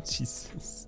Jesus.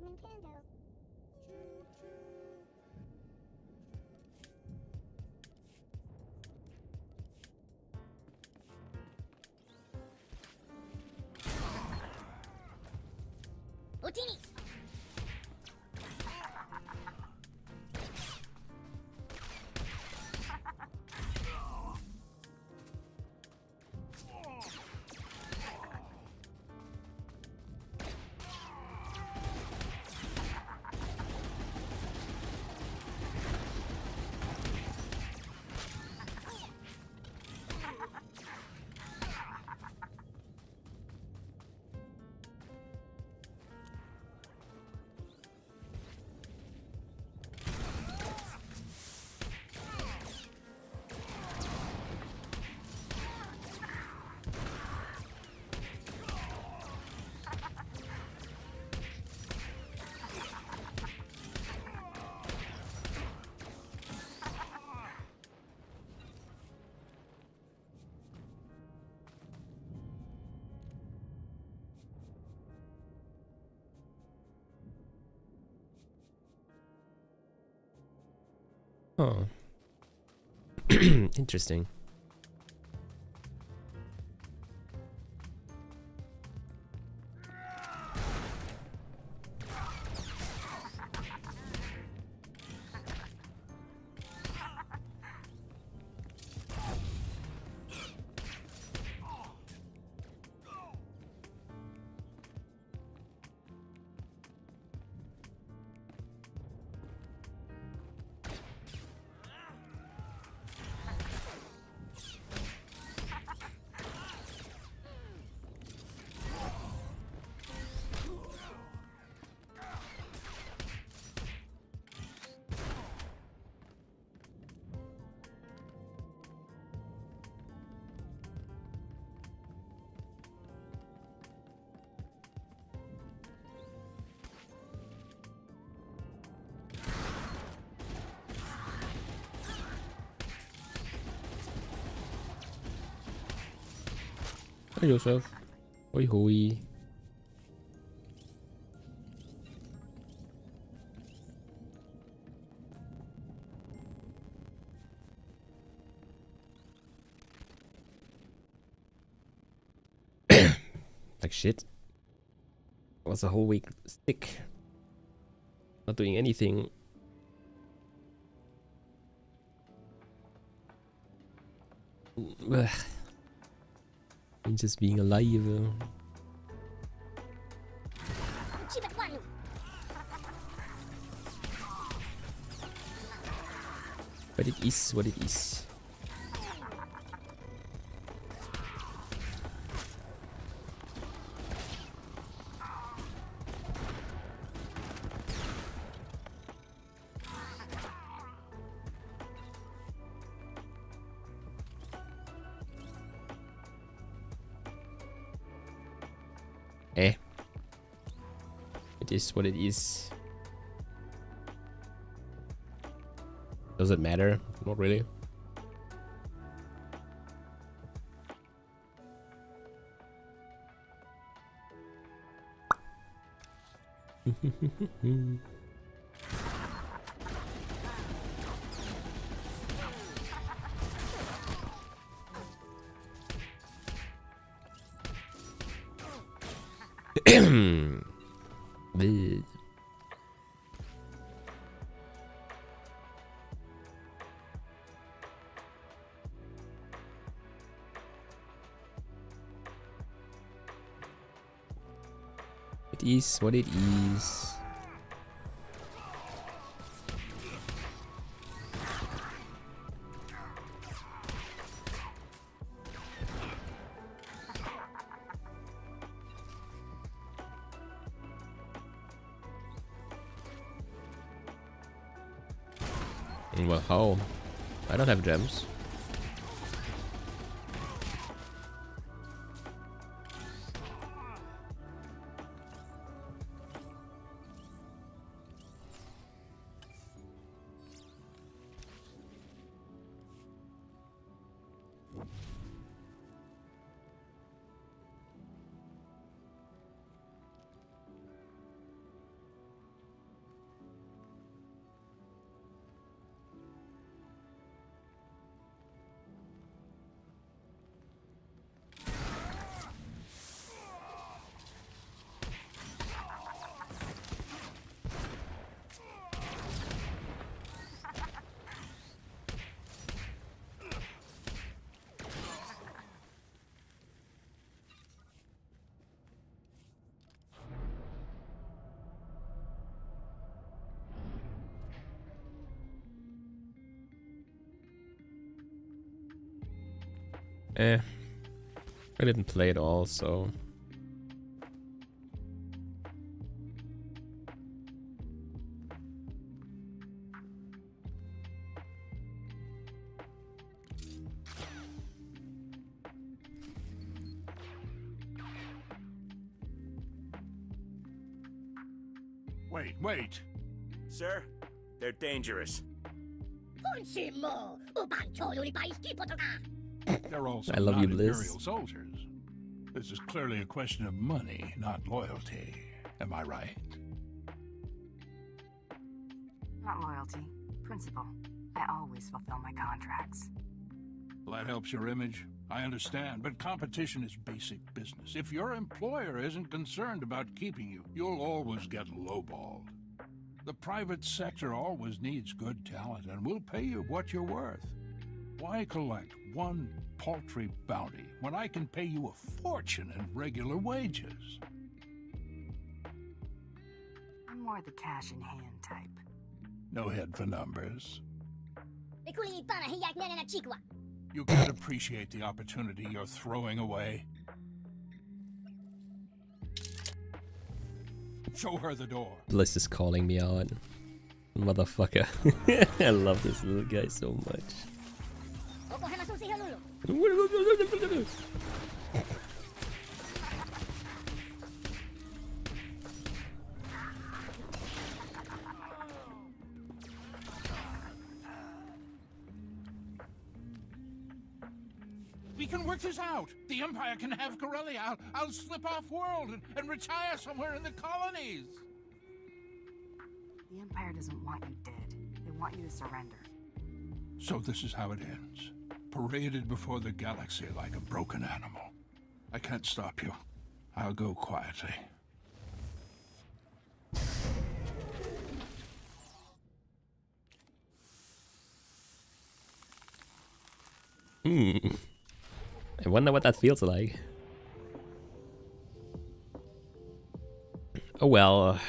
Nintendo. Otini. Oh. Interesting. Hey, Joseph. Hoi hoi. Like shit. I was a whole week sick. Not doing anything. Ugh. I'm just being alive. But it is what it is. Eh. It is what it is. Does it matter? Not really. The it is what it is. Well, how? I don't have gems. Eh, I didn't play it all, so Wait. Sir, they're dangerous. They're also I love not you, Bliss. Imperial soldiers. This is clearly a question of money, not loyalty. Am I right? Not loyalty. Principle. I always fulfill my contracts. Well, that helps your image. I understand, but competition is basic business. If your employer isn't concerned about keeping you, you'll always get lowballed. The private sector always needs good talent, and we'll pay you what you're worth. Why collect one paltry bounty when I can pay you a fortune in regular wages? I'm more the cash-in-hand type. No head for numbers. You can't appreciate the opportunity you're throwing away. Show her the door. Bliss is calling me out. Motherfucker. I love this little guy so much. We can work this out. The Empire can have Corellia. I'll slip off world and retire somewhere in the colonies. The Empire doesn't want you dead. They want you to surrender. So this is how it ends. Paraded before the galaxy like a broken animal. I can't stop you. I'll go quietly. I wonder what that feels like. Oh well.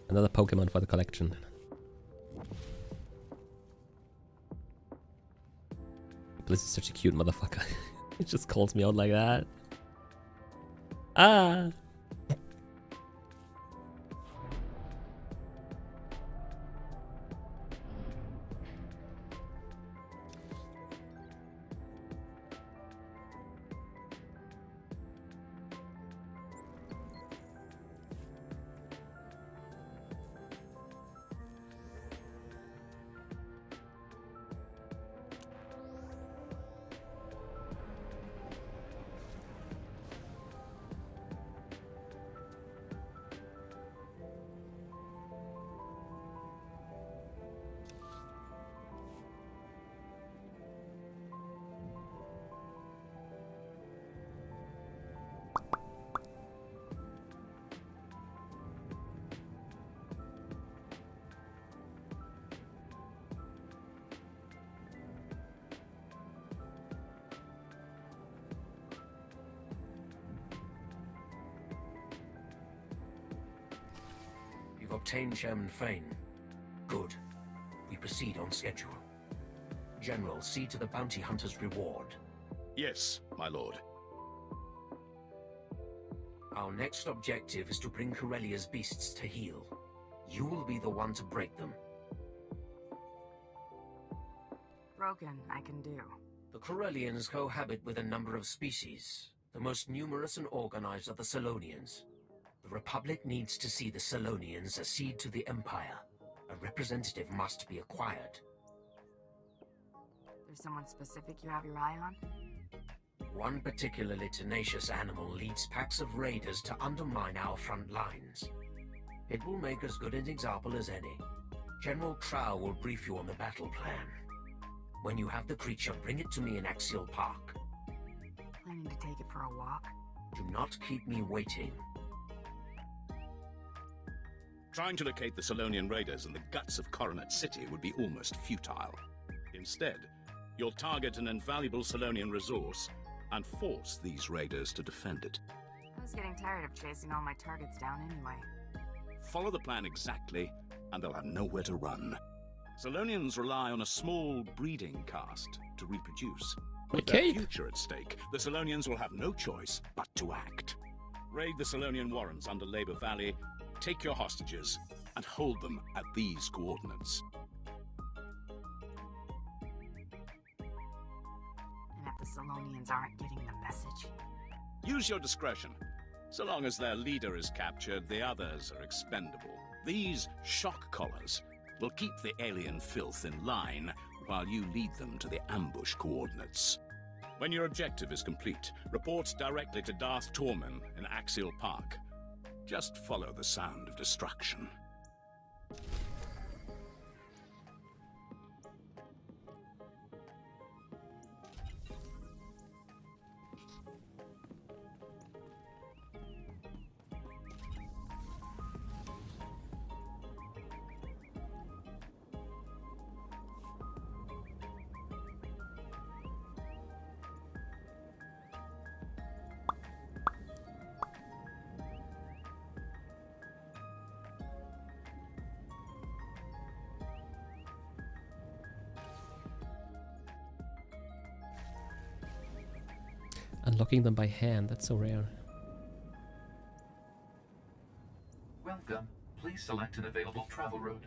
Another Pokemon for the collection. Bliss is such a cute motherfucker. He just calls me out like that. Ah! Obtain Chairman Fane. Good. We proceed on schedule. General, see to the bounty hunter's reward. Yes, my lord. Our next objective is to bring Corellia's beasts to heel. You will be the one to break them. Broken, I can do. The Corellians cohabit with a number of species. The most numerous and organized are the Solonians. The Republic needs to see the Solonians accede to the Empire. A representative must be acquired. There's someone specific you have your eye on? One particularly tenacious animal leads packs of raiders to undermine our front lines. It will make as good an example as any. General Trow will brief you on the battle plan. When you have the creature, bring it to me in Axial Park. Planning to take it for a walk? Do not keep me waiting. Trying to locate the Solonian raiders in the guts of Coronet City would be almost futile. Instead, you'll target an invaluable Solonian resource and force these raiders to defend it. I was getting tired of chasing all my targets down anyway. Follow the plan exactly, and they'll have nowhere to run. Solonians rely on a small breeding caste to reproduce. With their future at stake, the Solonians will have no choice but to act. Raid the Solonian warrens under Labor Valley, take your hostages, and hold them at these coordinates. And if the Solonians aren't getting the message? Use your discretion. So long as their leader is captured, the others are expendable. These shock collars will keep the alien filth in line while you lead them to the ambush coordinates. When your objective is complete, report directly to Darth Torman in Axial Park. Just follow the sound of destruction. Unlocking them by hand, that's so rare. Welcome. Please select an available travel route.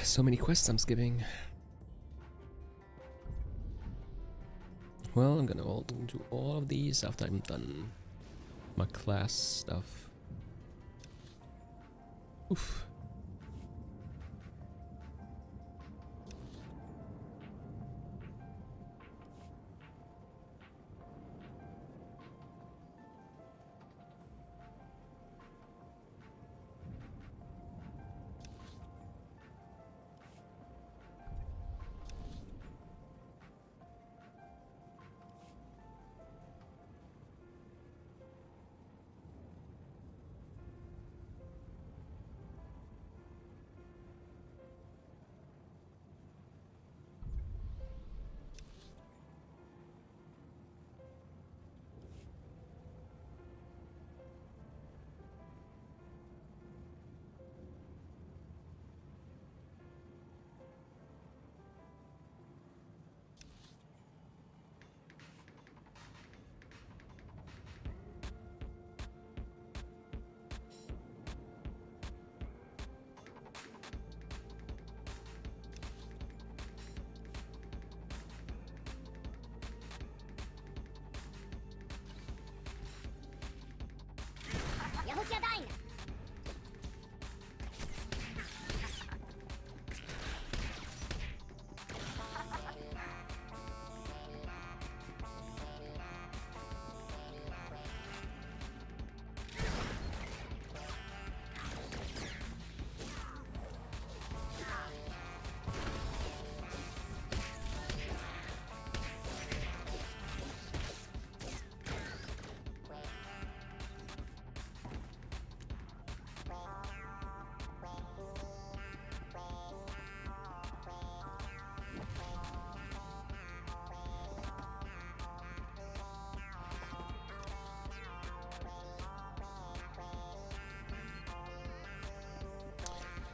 So many quests I'm skipping. Well, I'm gonna do all of these after I'm done my class stuff. Oof.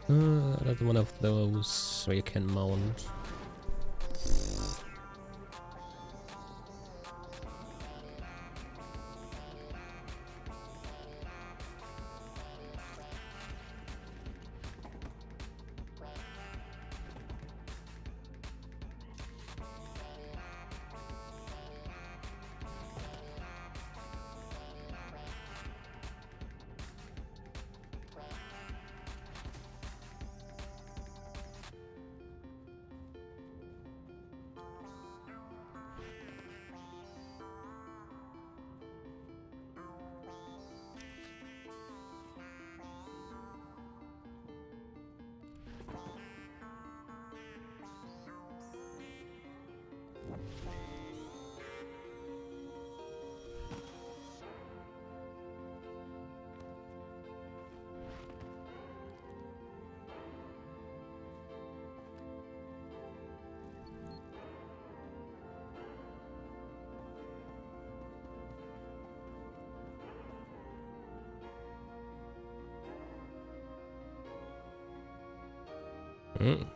Another one of those where you can mount.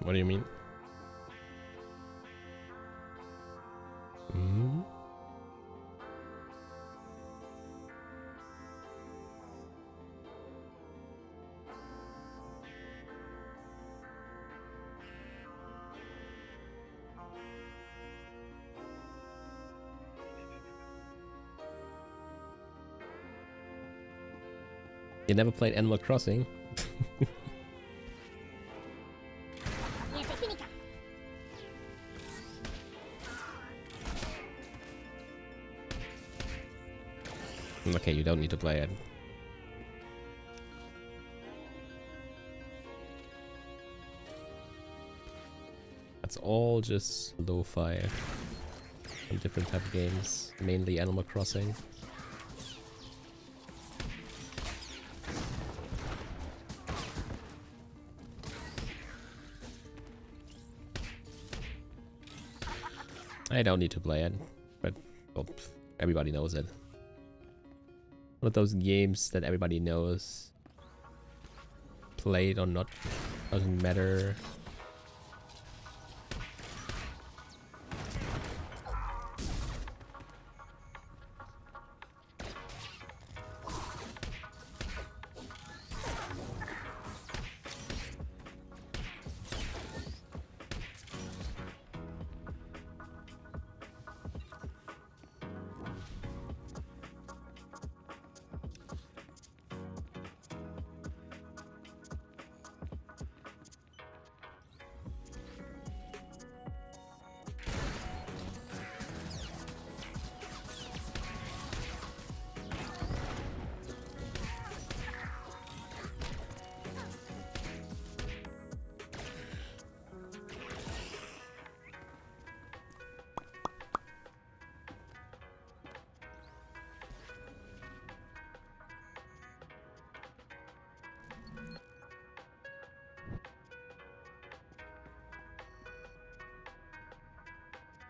What do you mean? You never played Animal Crossing? Okay, you don't need to play it. That's all just lo-fi from different type of games, mainly Animal Crossing. I don't need to play it, but well, everybody knows it. One of those games that everybody knows. Played or not, doesn't matter.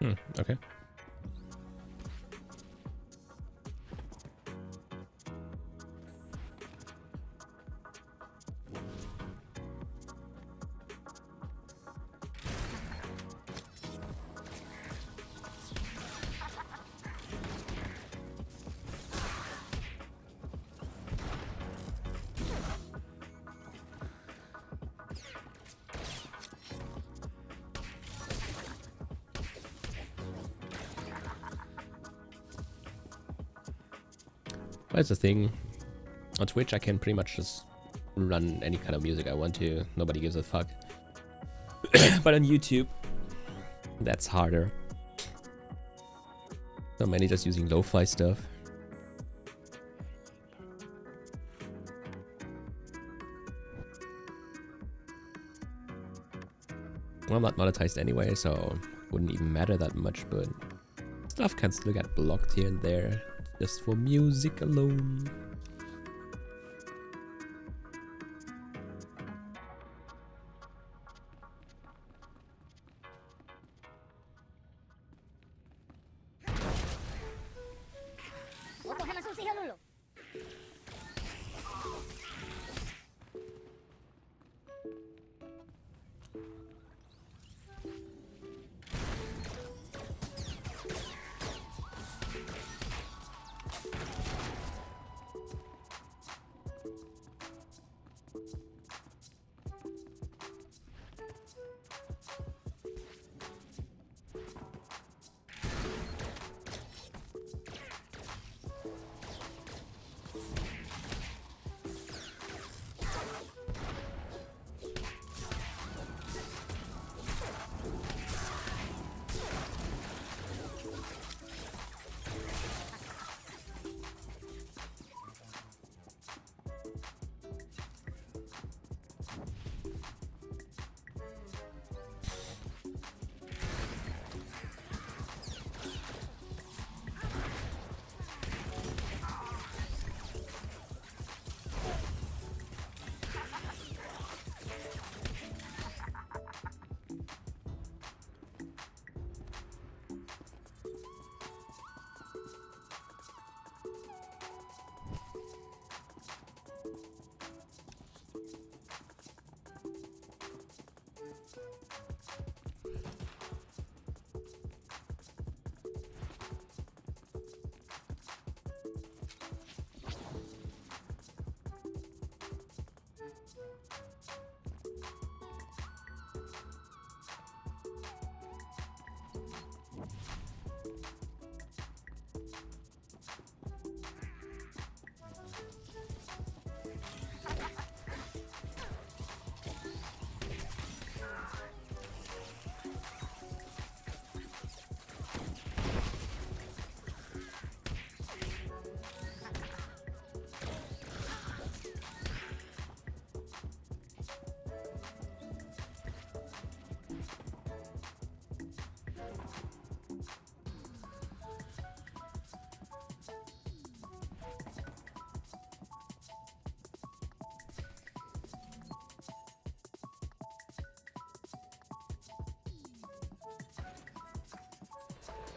Okay. That's the thing. On Twitch, I can pretty much just run any kind of music I want to. Nobody gives a fuck. But on YouTube, that's harder. So many just using lo-fi stuff. Well, I'm not monetized anyway, so wouldn't even matter that much, but stuff can still get blocked here and there. Just for music alone.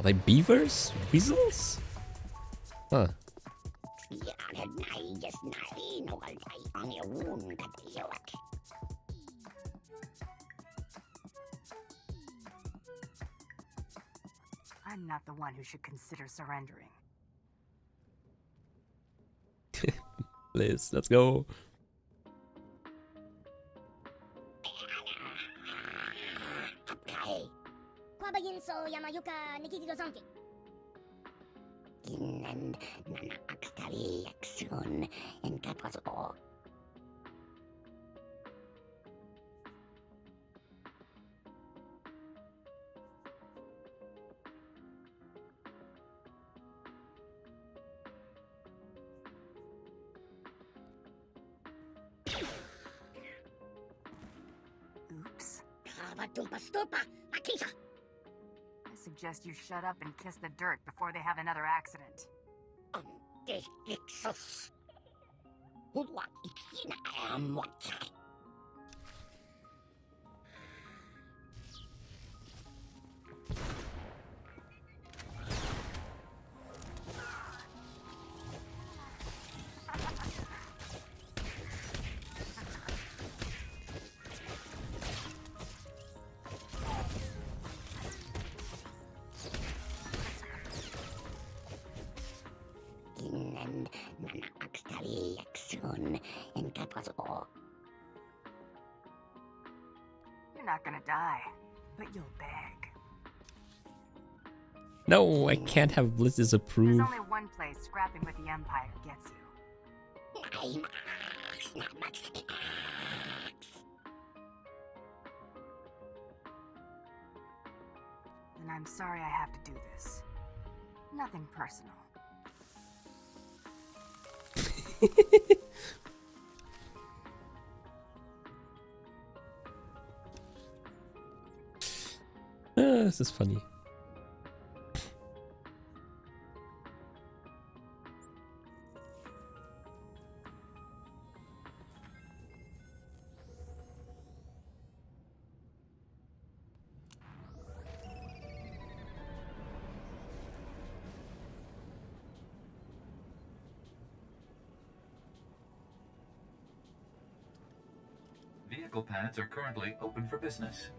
Are they beavers? Weasels? Huh. I'm not the one who should consider surrendering. Liz, let's go. Oops. I suggest you shut up and kiss the dirt before they have another accident. possible. You're not gonna die, but you'll beg. No, I can't have Blitz There's disapprove. only one place scrapping with the Empire gets you. Not much. And I'm sorry I have to do this. Nothing personal. This is funny. Vehicle pads are currently open for business.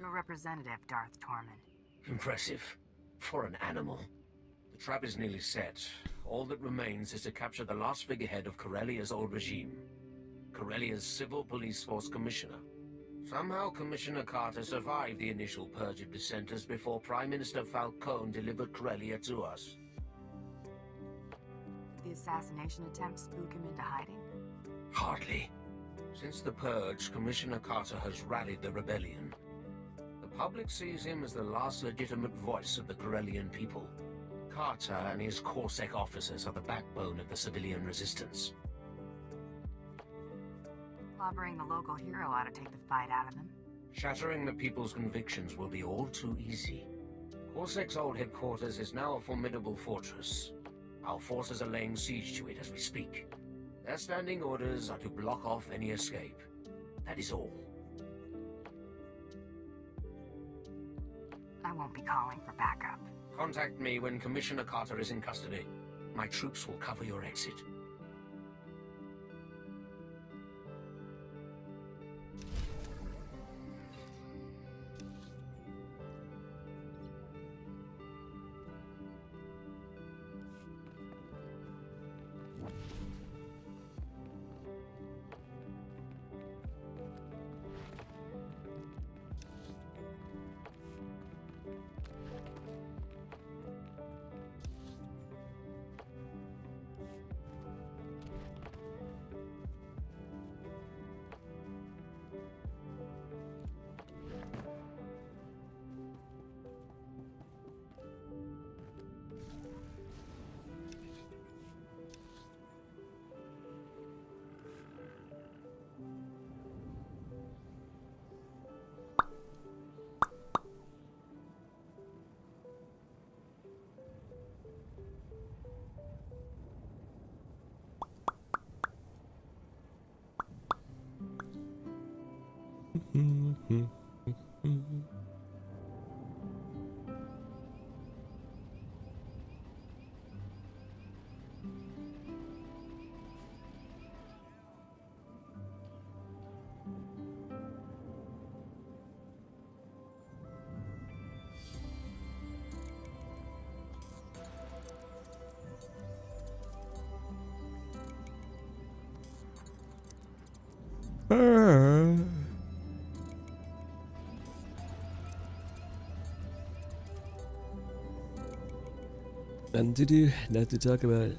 Your representative, Darth Tormund. Impressive. For an animal. The trap is nearly set. All that remains is to capture the last figurehead of Corellia's old regime. Corellia's Civil Police Force Commissioner. Somehow Commissioner Carter survived the initial purge of dissenters before Prime Minister Falcone delivered Corellia to us. Did the assassination attempt spook him into hiding? Hardly. Since the purge, Commissioner Carter has rallied the rebellion. The public sees him as the last legitimate voice of the Corellian people. Carter and his Corsair officers are the backbone of the civilian resistance. Clobbering the local hero ought to take the fight out of them. Shattering the people's convictions will be all too easy. Corsair's old headquarters is now a formidable fortress. Our forces are laying siege to it as we speak. Their standing orders are to block off any escape. That is all. I won't be calling for backup. Contact me when Commissioner Carter is in custody. My troops will cover your exit. Nothing to do, nothing to talk about.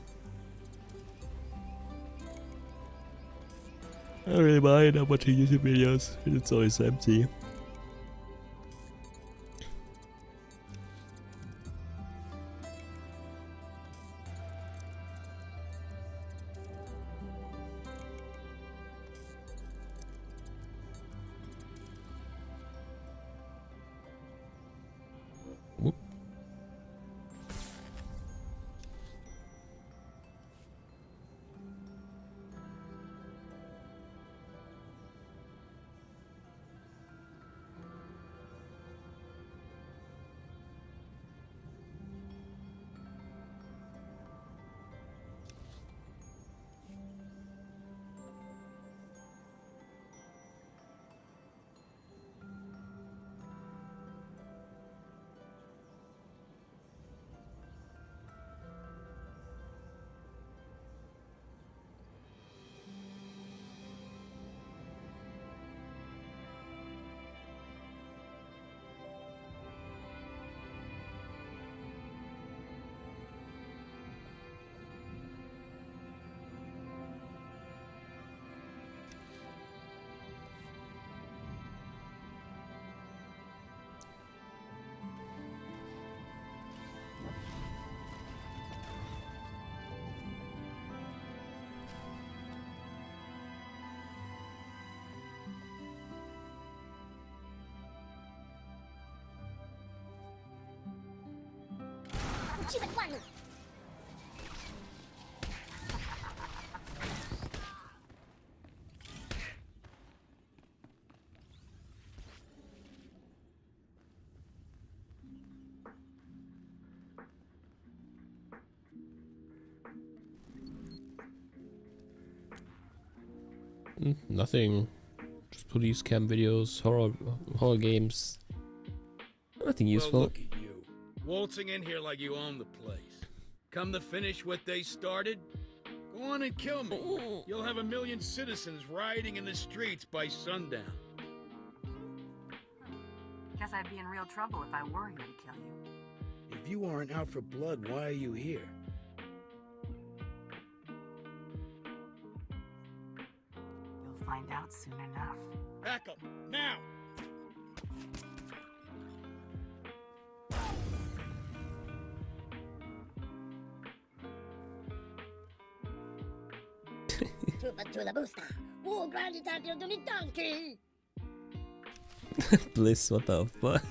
I don't really mind. I'm watching YouTube videos. It's always empty. Whoop. Nothing. Just police cam videos, horror games. Nothing useful. Well, look at you, waltzing in here like you own the place. Come to finish what they started? Go on and kill me. You'll have 1 million citizens rioting in the streets by sundown. Guess I'd be in real trouble if I were here to kill you. If you aren't out for blood, why are you here? You'll find out soon enough. Back up, now! To the booster. Oh, grande taglio di un donkey. Bliss, what the fuck?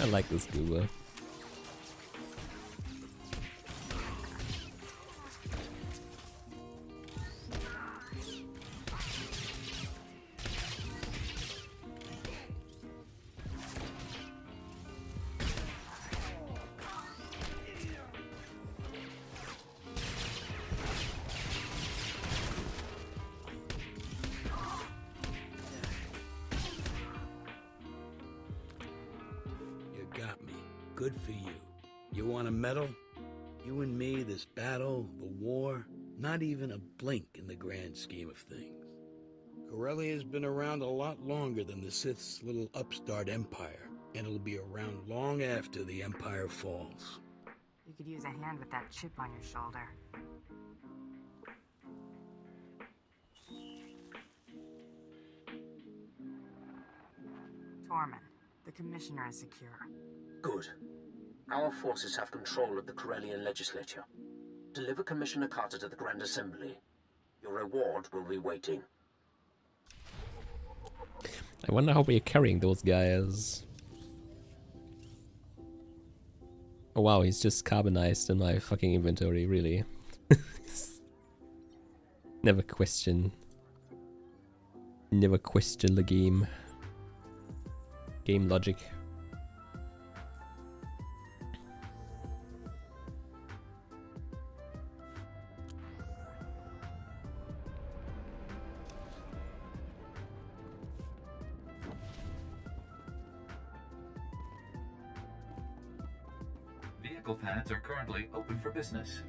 I like this scuba. Good for you. You want a medal? You and me, this battle, the war, not even a blink in the grand scheme of things. Corellia's been around a lot longer than the Sith's little upstart empire, and it'll be around long after the empire falls. You could use a hand with that chip on your shoulder. Tormund, the commissioner is secure. Good. Our forces have control of the Corellian legislature. Deliver Commissioner Carter to the Grand Assembly. Your reward will be waiting. I wonder how we're carrying those guys. Oh wow, he's just carbonized in my fucking inventory, really. Never question the game. Game logic. Vehicle pads are currently open for business.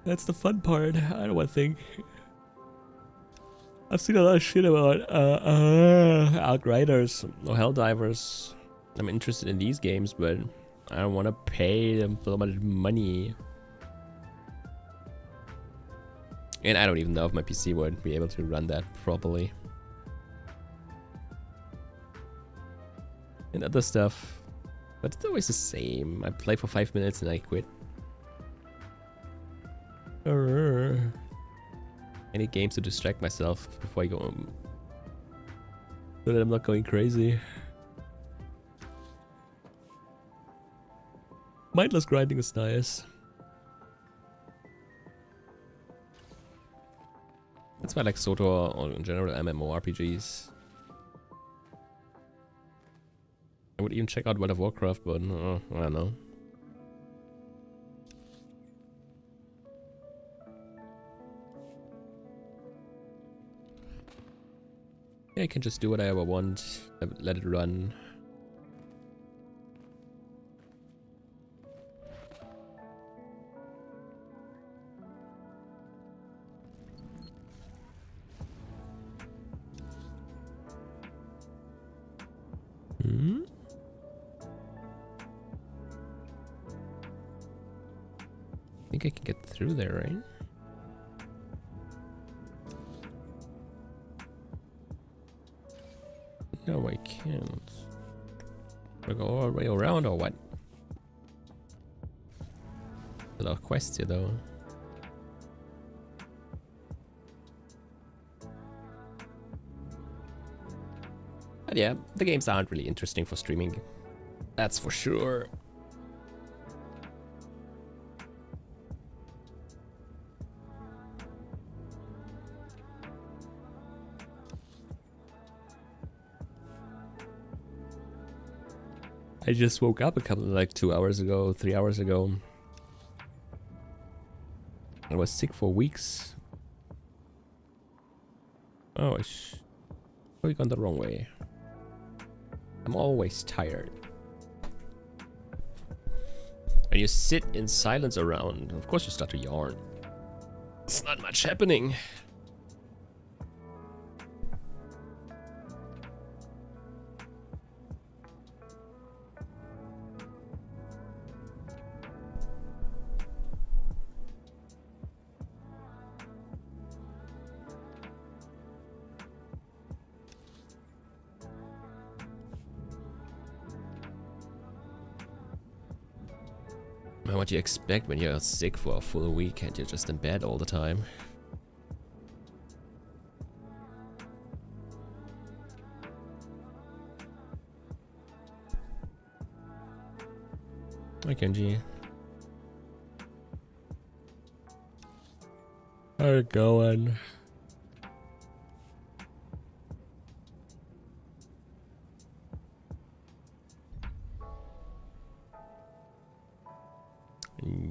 That's the fun part, I don't think. I've seen a lot of shit about Outriders or Helldivers. I'm interested in these games, but I don't want to pay them so much money. And I don't even know if my PC would be able to run that properly. And other stuff. But it's always the same. I play for 5 minutes and I quit. Any games to distract myself before I go home, so that I'm not going crazy. Mindless grinding is nice. That's why I like swtor or in general MMORPGs. I would even check out World of Warcraft, but I don't know. Yeah, I can just do whatever I want, let it run. Hmm? I think I can get through there, right? No, I can't. Do I go all the way around or what? A lot of quests here though. But yeah, the games aren't really interesting for streaming. That's for sure. I just woke up like 2 hours ago, 3 hours ago. I was sick for weeks. Oh, we gone the wrong way. I'm always tired. When you sit in silence around, of course you start to yawn. It's not much happening. What you expect when you're sick for a full week and you're just in bed all the time. Hi Kenji. How's it going?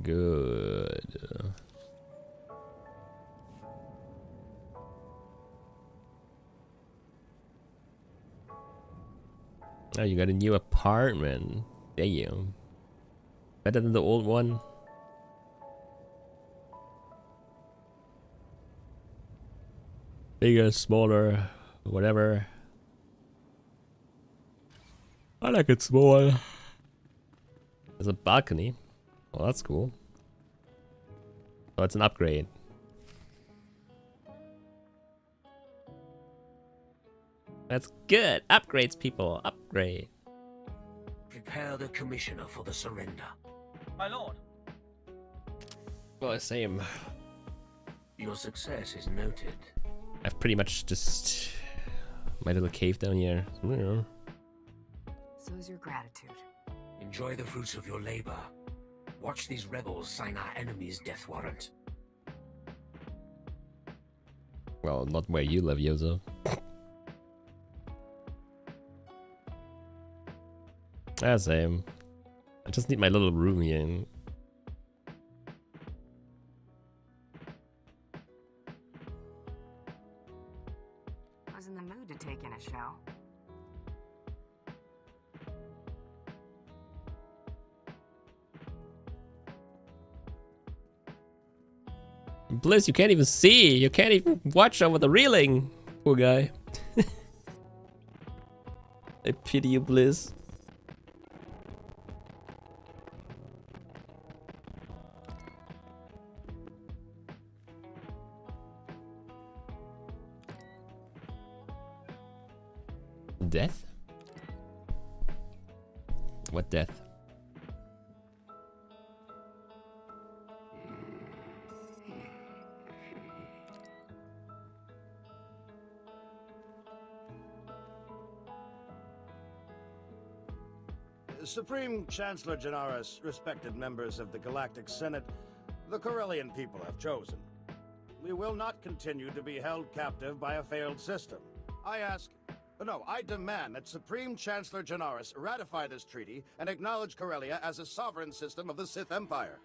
Good. Oh, you got a new apartment. Damn. Better than the old one. Bigger, smaller, whatever. I like it small. There's a balcony. Well, that's cool. Oh, it's an upgrade. That's good. Upgrades, people. Upgrade. Prepare the commissioner for the surrender. My lord. Well, same. Your success is noted. I've pretty much just my little cave down here. So's your gratitude. Enjoy the fruits of your labor. Watch these rebels sign our enemy's death warrant. Well, not where you live, Yozo. Ah, same. I just need my little room here. I was in the mood to take in a show. Bliss, you can't even see. You can't even watch over the railing. Poor guy. I pity you, Bliss. Death? What death? Supreme Chancellor Janaris, respected members of the Galactic Senate, the Corellian people have chosen. We will not continue to be held captive by a failed system. I demand that Supreme Chancellor Janaris ratify this treaty and acknowledge Corellia as a sovereign system of the Sith Empire.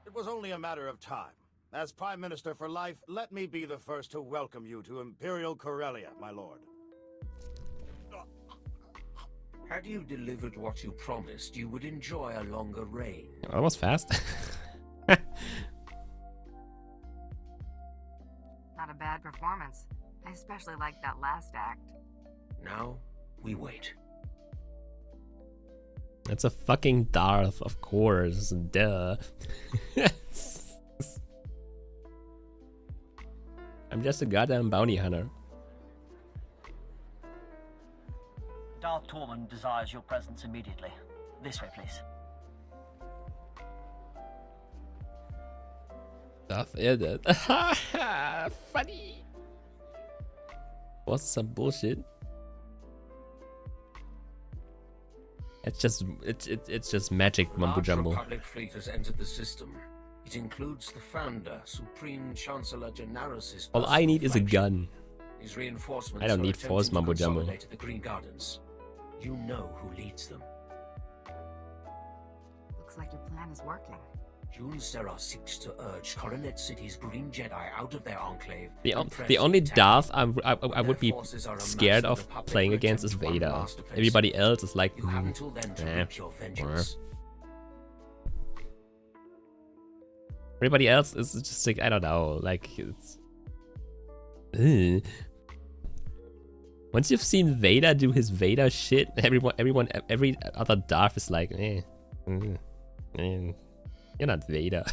It was only a matter of time. As Prime Minister for life, let me be the first to welcome you to Imperial Corellia, my lord. Had you delivered what you promised, you would enjoy a longer reign. That was fast. Not a bad performance. I especially liked that last act. Now, we wait. It's a fucking Darth, of course. Duh. I'm just a goddamn bounty hunter. Darth Tormund desires your presence immediately. This way, please. Stuff is it? Funny. What's some bullshit? It's just magic mumbo jumbo. The Republic fleet has entered the system. It includes the founder, Supreme Chancellor Janaris'. All I need is a gun. His reinforcements I don't need force mumbo jumbo. The Green Gardens. You know who leads them. Looks like your plan is working. June Serra seeks to urge Coronet City's Green Jedi out of their enclave. The only Darth I would be scared of playing against is Vader. Everybody else is like, you have until then to reap your vengeance. Everybody else is just like, I don't know, like it's. Ugh. Once you've seen Vader do his Vader shit, every other Darth is like, you're not Vader.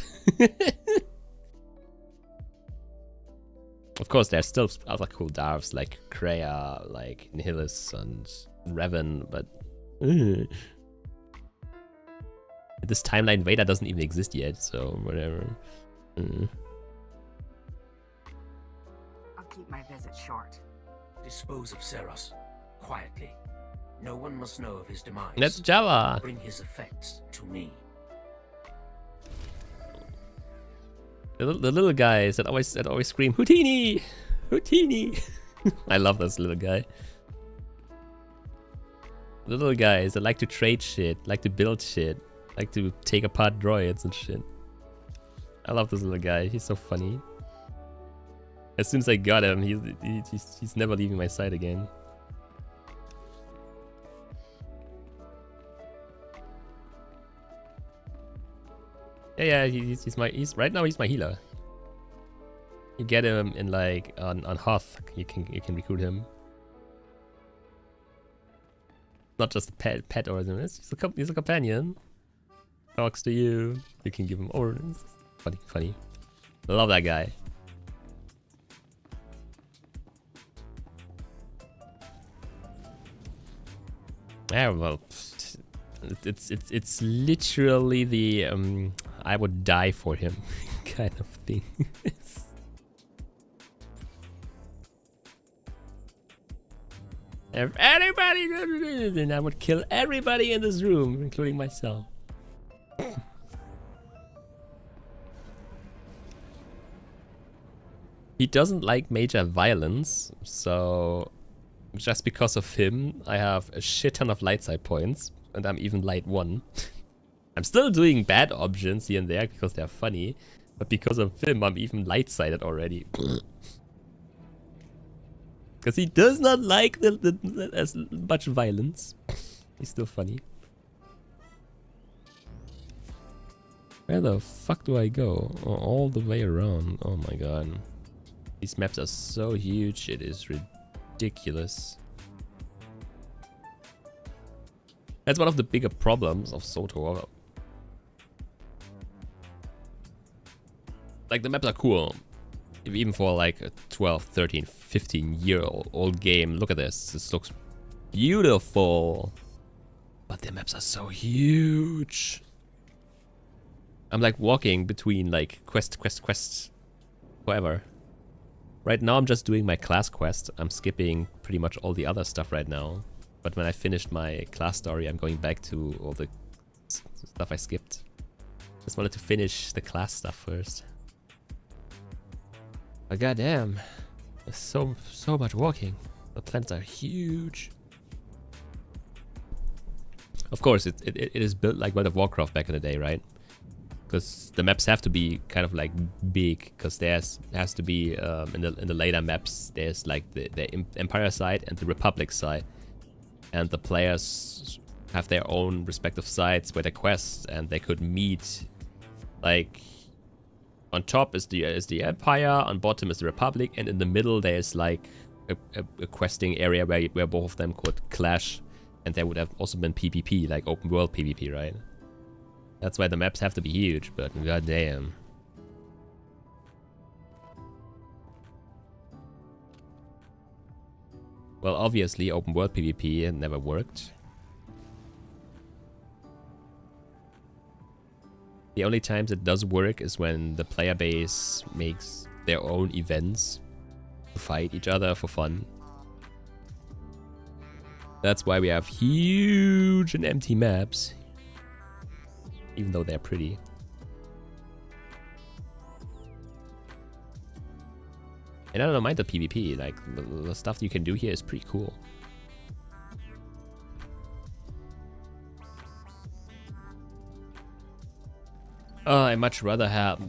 Of course, there's still other cool Darths like Kreia, like Nihilus, and Revan, but in this timeline Vader doesn't even exist yet, so whatever. I'll keep my visit short. Dispose of Seros quietly. No one must know of his demise. That's Java. Bring his effects to me. The little guys that always scream Houdini, Houdini. I love this little guy. The little guys that like to trade shit, like to build shit, like to take apart droids and shit. I love this little guy. He's so funny. As soon as I got him, he's never leaving my side again. Yeah, he's right now he's my healer. You get him in like on Hoth. You can recruit him. Not just a pet or anything. He's a companion. Talks to you. You can give him orders. Funny. I love that guy. Yeah, well, it's literally the I would die for him kind of thing. If anybody, then I would kill everybody in this room, including myself. He doesn't like major violence, so just because of him, I have a shit ton of light side points, and I'm even light 1. I'm still doing bad options here and there because they're funny, but because of him, I'm even light sided already. Because he does not like as much violence. He's still funny. Where the fuck do I go? Oh, all the way around. Oh my god. These maps are so huge, it is ridiculous. That's one of the bigger problems of swtor. Like, the maps are cool. Even for like a 12, 13, 15-year-old game. Look at this. This looks beautiful. But the maps are so huge. I'm like walking between like quest, whatever. Right now I'm just doing my class quest. I'm skipping pretty much all the other stuff right now. But when I finished my class story, I'm going back to all the stuff I skipped. Just wanted to finish the class stuff first. But goddamn, there's so much walking. The planets are huge. Of course, it is built like World of Warcraft back in the day, right? Because the maps have to be kind of like big. Because has to be in the later maps, there's like the Empire side and the Republic side, and the players have their own respective sides where they quest, and they could meet. Like, on top is the Empire, on bottom is the Republic, and in the middle there's like a questing area where both of them could clash, and there would have also been PvP, like open world PvP, right? That's why the maps have to be huge, but goddamn. Well, obviously open world PvP never worked. The only times it does work is when the player base makes their own events to fight each other for fun. That's why we have huge and empty maps, even though they're pretty. And I don't mind the PvP, like the stuff you can do here is pretty cool. I much rather have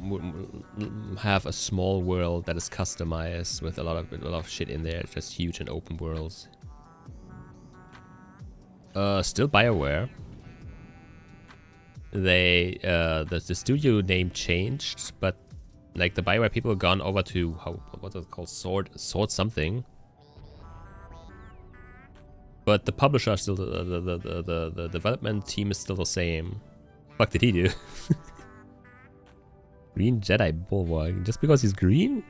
a small world that is customized with a lot of shit in there, just huge and open worlds. Still BioWare. They the studio name changed, but like the BioWare people have gone over to what's it called, Sword something. But the publisher still, the development team is still the same. What did he do? Green Jedi Bulwark. Just because he's green?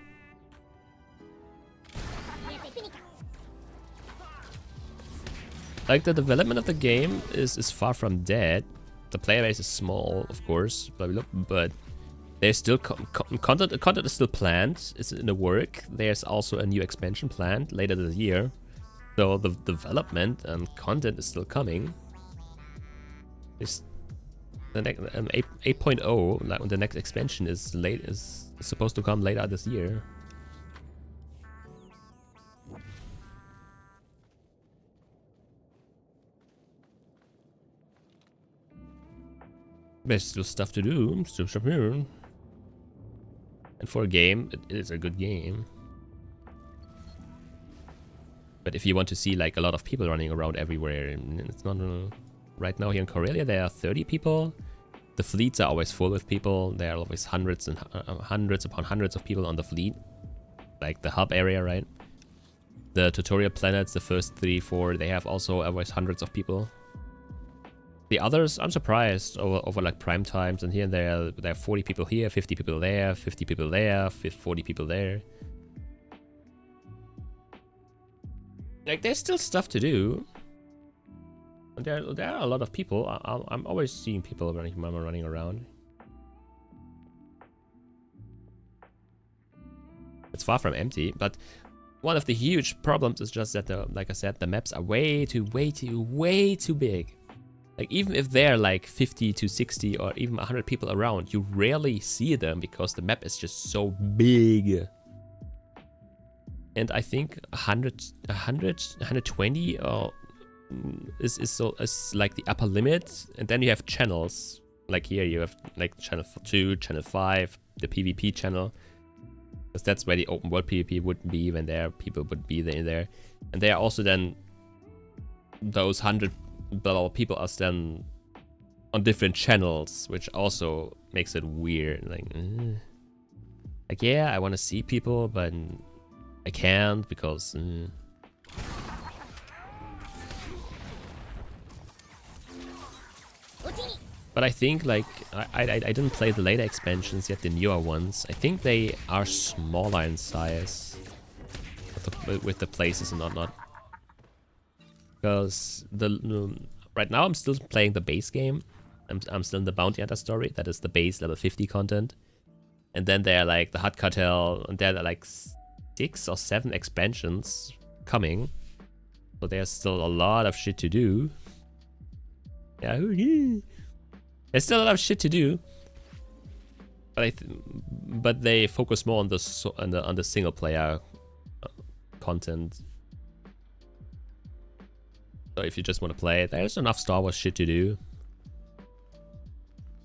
Like, the development of the game is far from dead. The player base is small, of course, but there's still content is still planned. It's in the work. There's also a new expansion planned later this year. So the development and content is still coming. It's the next 8.0, like the next expansion is supposed to come later this year. There's still stuff to do, still stuff here. And for a game, it is a good game. But if you want to see like a lot of people running around everywhere, it's not... Right now here in Karelia there are 30 people. The fleets are always full with people. There are always hundreds and hundreds upon hundreds of people on the fleet. Like the hub area, right? The tutorial planets, the first 3, 4, they have also always hundreds of people. The others, I'm surprised, over like prime times, and here and there are 40 people here, 50 people there, 50 people there, 40 people there. Like, there's still stuff to do. There are a lot of people. I'm always seeing people running around. It's far from empty, but one of the huge problems is just that, like I said, the maps are way too big. Like, even if there are like 50 to 60 or even 100 people around, you rarely see them because the map is just so big. And I think 120 is like the upper limit. And then you have channels. Like here you have like channel 2, channel 5, the PvP channel. Because that's where the open world PvP would be when people would be there. And there are also then those 100 people are then on different channels, which also makes it weird. Like yeah, I want to see people, but I can't because But I think like I didn't play the later expansions yet, the newer ones. I think they are smaller in size with the places and whatnot. Because right now I'm still playing the base game. I'm still in the Bounty Hunter story. That is the base level 50 content. And then there are like the Hut Cartel, and there are like 6 or 7 expansions coming. So there's still a lot of shit to do. Yeah, there's still a lot of shit to do. But they focus more on the single player content. So if you just want to play it, there's enough Star Wars shit to do.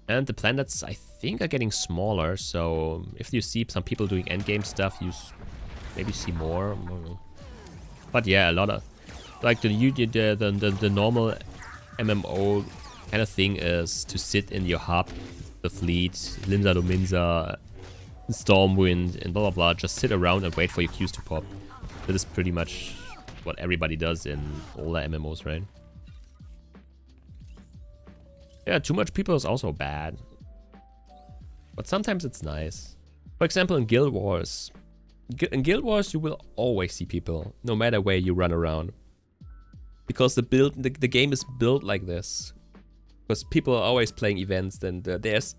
And the planets, I think, are getting smaller. So if you see some people doing endgame stuff, you maybe see more. But yeah, a lot of like the normal MMO kind of thing is to sit in your hub, the fleet, Limsa Luminsa, Stormwind, and blah blah blah. Just sit around and wait for your queues to pop. That is pretty much what everybody does in all the MMOs, right? Yeah, too much people is also bad. But sometimes it's nice. For example, in Guild Wars. In Guild Wars, you will always see people, no matter where you run around. Because the game is built like this. Because people are always playing events, and there's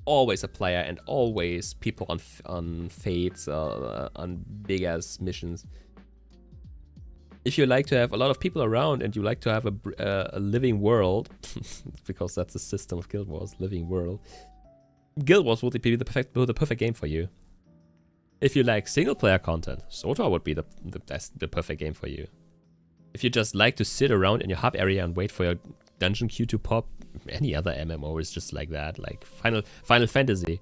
always a player and always people on fates, on big-ass missions. If you like to have a lot of people around and you like to have a living world, because that's the system of Guild Wars, living world, Guild Wars would be the perfect game for you. If you like single player content, swtor would be the perfect game for you. If you just like to sit around in your hub area and wait for your dungeon queue to pop, any other MMO is just like that, like Final Fantasy.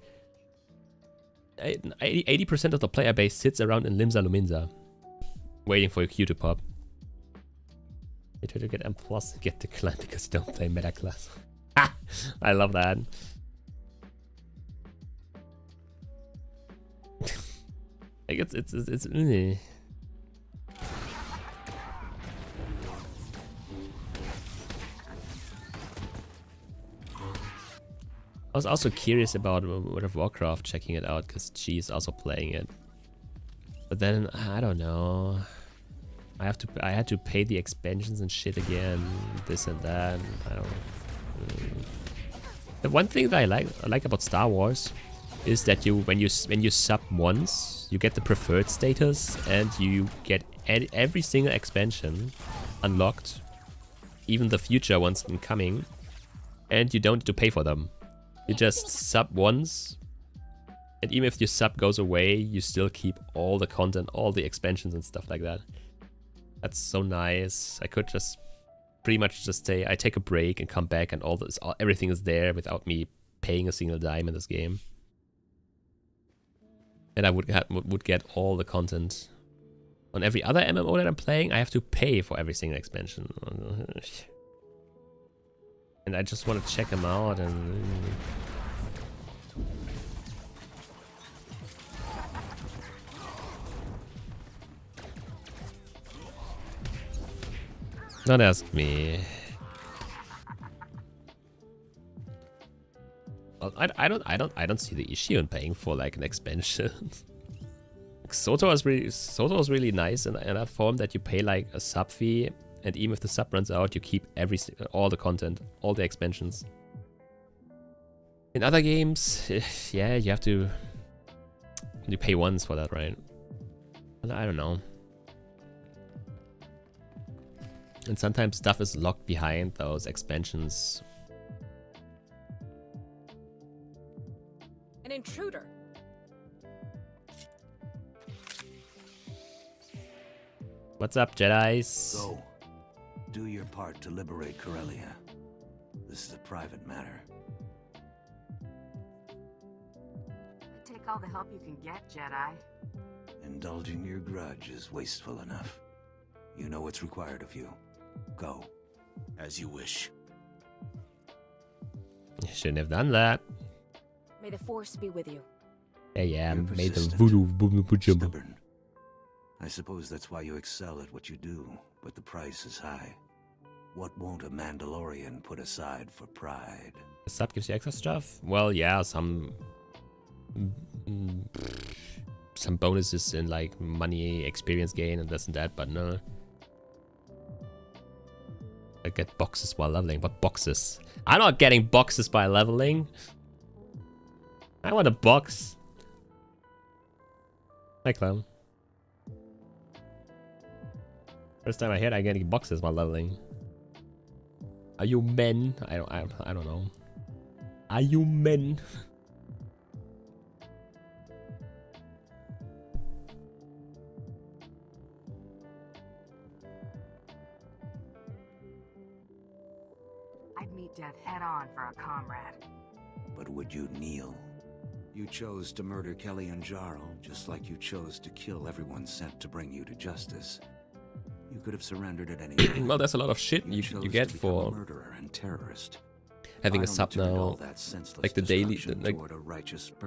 80% of the player base sits around in Limsa Luminsa, waiting for your queue to pop. You try to get M+, get declined because you don't play meta class. Ha! I love that. Like it's I was also curious about World of Warcraft, checking it out, because she's also playing it. But then, I don't know. I had to pay the expansions and shit again, this and that. I don't. The one thing that I like about Star Wars is that when you sub once, you get the preferred status and you get every single expansion unlocked, even the future ones incoming, and you don't need to pay for them. You just sub once, and even if your sub goes away, you still keep all the content, all the expansions and stuff like that. That's so nice. I could just pretty much just say I take a break and come back and everything is there without me paying a single dime in this game. And I would get all the content. On every other MMO that I'm playing, I have to pay for every single expansion. And I just want to check them out and... Don't ask me. Well, I don't see the issue in paying for like an expansion. swtor was really nice in that form that you pay like a sub fee, and even if the sub runs out, you keep all the content, all the expansions. In other games, yeah, you have to pay once for that, right? I don't know. And sometimes stuff is locked behind those expansions. An intruder. What's up, Jedis? Go. Do your part to liberate Corellia. This is a private matter. Take all the help you can get, Jedi. Indulging your grudge is wasteful enough. You know what's required of you. Go. As you wish. You shouldn't have done that. May the Force be with you. Yeah, You're made the persistent, stubborn. I suppose that's why you excel at what you do, but the price is high. What won't a Mandalorian put aside for pride? The sub gives you extra stuff? Well, yeah, some bonuses in like money, experience gain, and this and that, but no. I get boxes while leveling. What boxes? I'm not getting boxes by leveling. I want a box. Hi, clown. First time I heard I'm getting boxes while leveling. Are you men? I don't know. Are you men? I'd meet death head on for a comrade. But would you kneel? You chose to murder Kelly and Jarl, just like you chose to kill everyone sent to bring you to justice. You could have surrendered at any point. Well, there's a lot of shit you get for a murderer and terrorist. having a sub now. Like the daily, like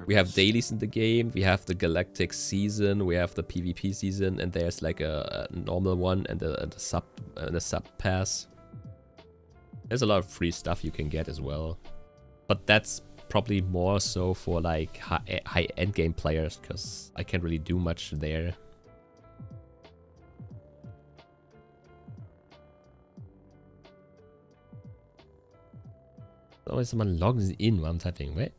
we have dailies in the game. We have the galactic season. We have the PvP season, and there's like a normal one and a sub pass. There's a lot of free stuff you can get as well, but that's probably more so for like high end game players, because I can't really do much there. Always someone logs in while I'm typing. Wait.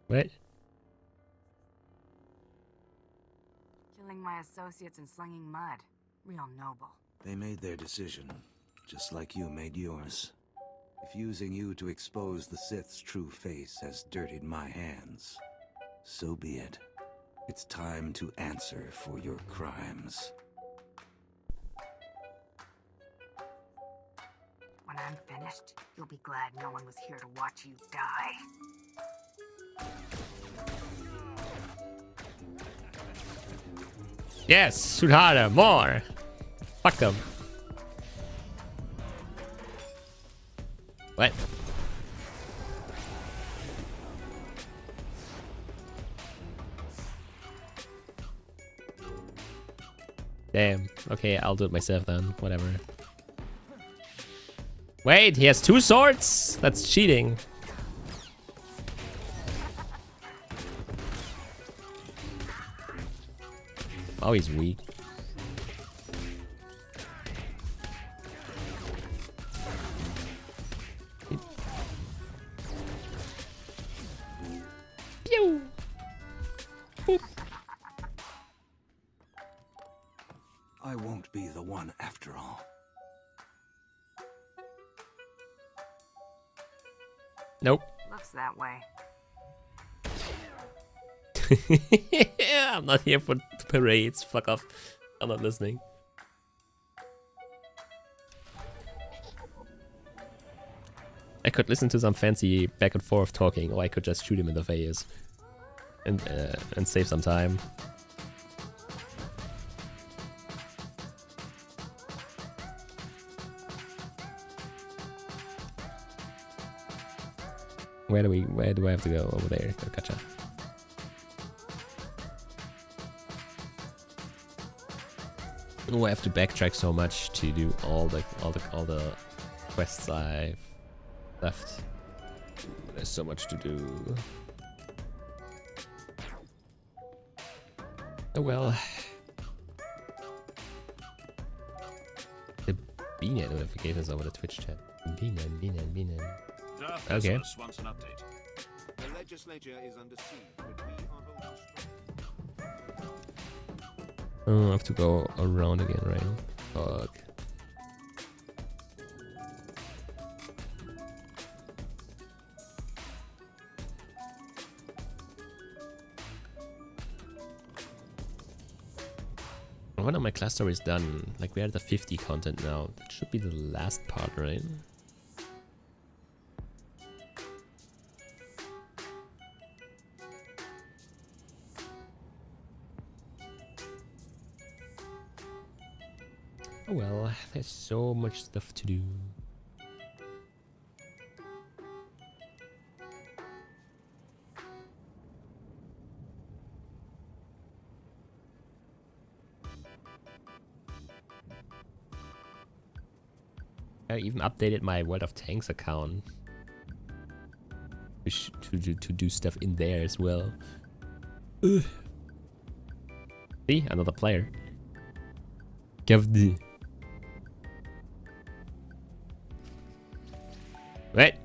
Wait. Killing my associates and slinging mud. Real noble. They made their decision, just like you made yours. If using you to expose the Sith's true face has dirtied my hands, so be it. It's time to answer for your crimes. When I'm finished, you'll be glad no one was here to watch you die. Yes, shoot harder, more. Fuck them. What? Damn. Okay, I'll do it myself then. Whatever. Wait, he has 2 swords? That's cheating. Oh, he's weak. Pew! Boop. I won't be the one after all. Nope. Looks that way. I'm not here for parades. Fuck off. I'm not listening. I could listen to some fancy back and forth talking, or I could just shoot him in the face and save some time. Where do I have to go? Over there. Gotcha. Oh, I have to backtrack so much to do all the quests I've left. There's so much to do. Oh well. The BNet notifications over the Twitch chat. BNet. Okay. Wants an update. The legislature is under siege, but we are holding strong. Oh, I have to go around again, right? Fuck. One of my cluster is done. Like, we are at the 50 content now. That should be the last part, right? Oh well, there's so much stuff to do. I even updated my World of Tanks account to do stuff in there as well. Ugh. See, another player. Gavdi. Right.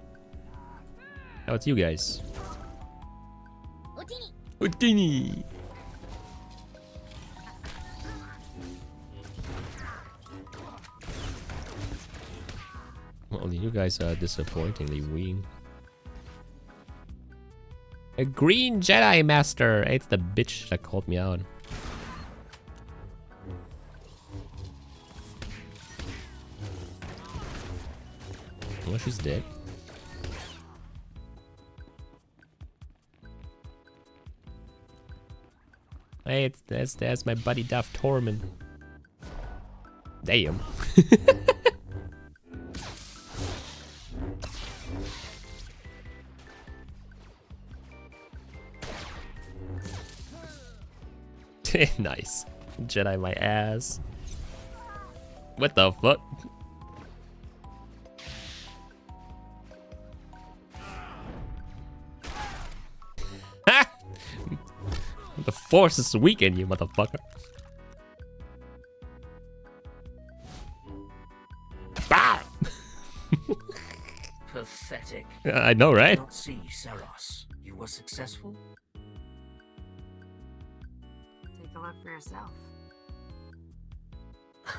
How about you guys? Utini. Well, you guys are disappointingly weak. A green Jedi Master. It's the bitch that called me out. Well, she's dead. Hey, there's my buddy Duff Tormund. Damn. Nice. Jedi my ass. What the fuck? The force is weak in you, motherfucker. Bah! Pathetic. I know, right? Not see, Seros. You were successful? Take a look for yourself.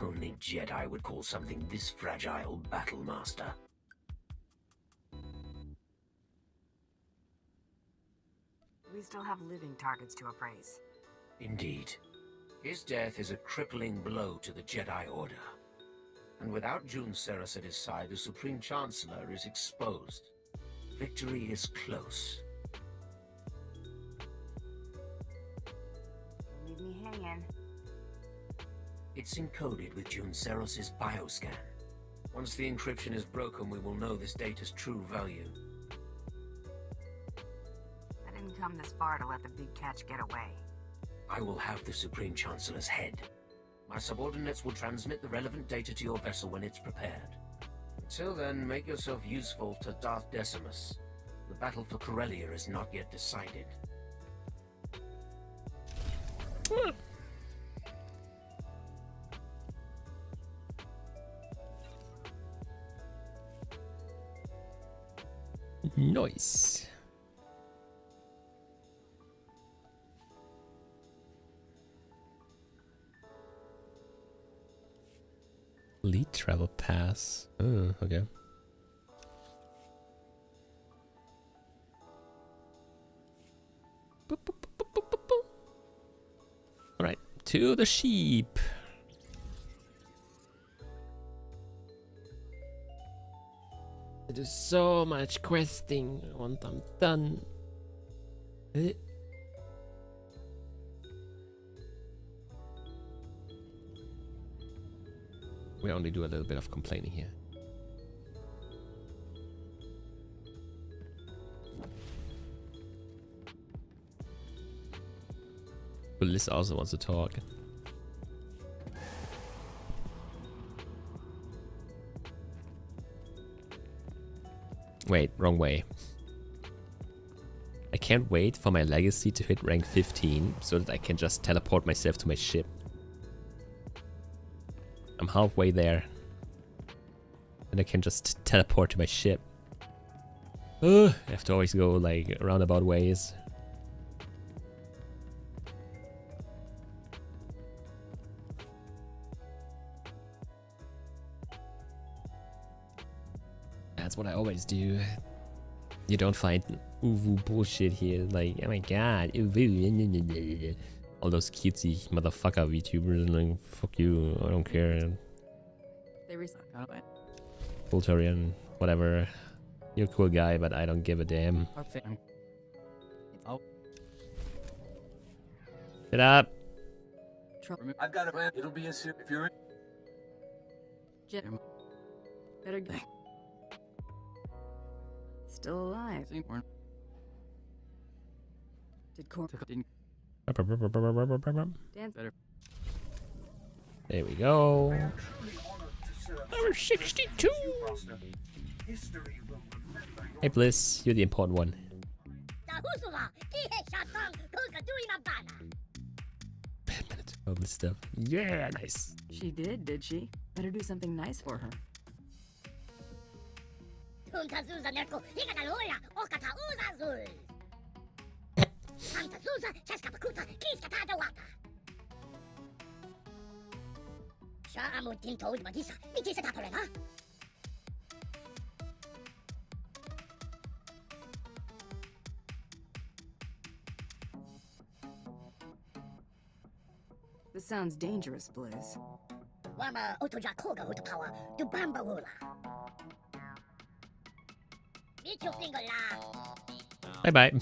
Only Jedi would call something this fragile battle master. We still have living targets to appraise. Indeed. His death is a crippling blow to the Jedi Order. And without Jun Seros at his side, the Supreme Chancellor is exposed. Victory is close. Leave me hanging. It's encoded with Jun Seros' bioscan. Once the encryption is broken, we will know this data's true value. I didn't come this far to let the big catch get away. I will have the Supreme Chancellor's head. My subordinates will transmit the relevant data to your vessel when it's prepared. Until then, make yourself useful to Darth Decimus. The battle for Corellia is not yet decided. Nice. Lead travel pass. Oh, okay. Boop, boop, boop, boop, boop, boop. All right, to the sheep. There's so much questing once I'm done. We only do a little bit of complaining here. But Liz also wants to talk. Wait, wrong way. I can't wait for my legacy to hit rank 15 so that I can just teleport myself to my ship. I'm halfway there. And I can just teleport to my ship. I have to always go like roundabout ways. That's what I always do. You don't find uwu bullshit here. Like, oh my god, uwu. All those cutesy motherfucker VTubers, like, fuck you, I don't care. Volturian, whatever. You're a cool guy, but I don't give a damn. Shut up! I've got a plan. It'll be a suit if you're in. Better go. Still alive. Did Dance better. There we go. Number 62. Hey Bliss, you're the important one. Minute of this stuff. Yeah, nice. She did she? Better do something nice for her. This sounds dangerous, Bliss. Bye bye.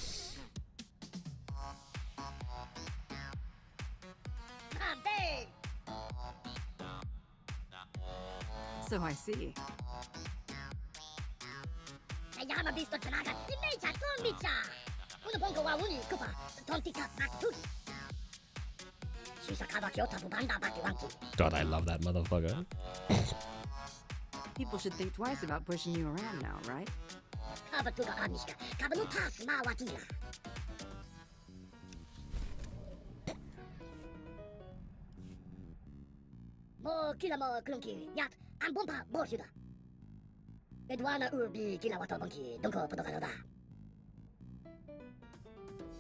So I see. God, I love that motherfucker. People should think twice about pushing you around now, right?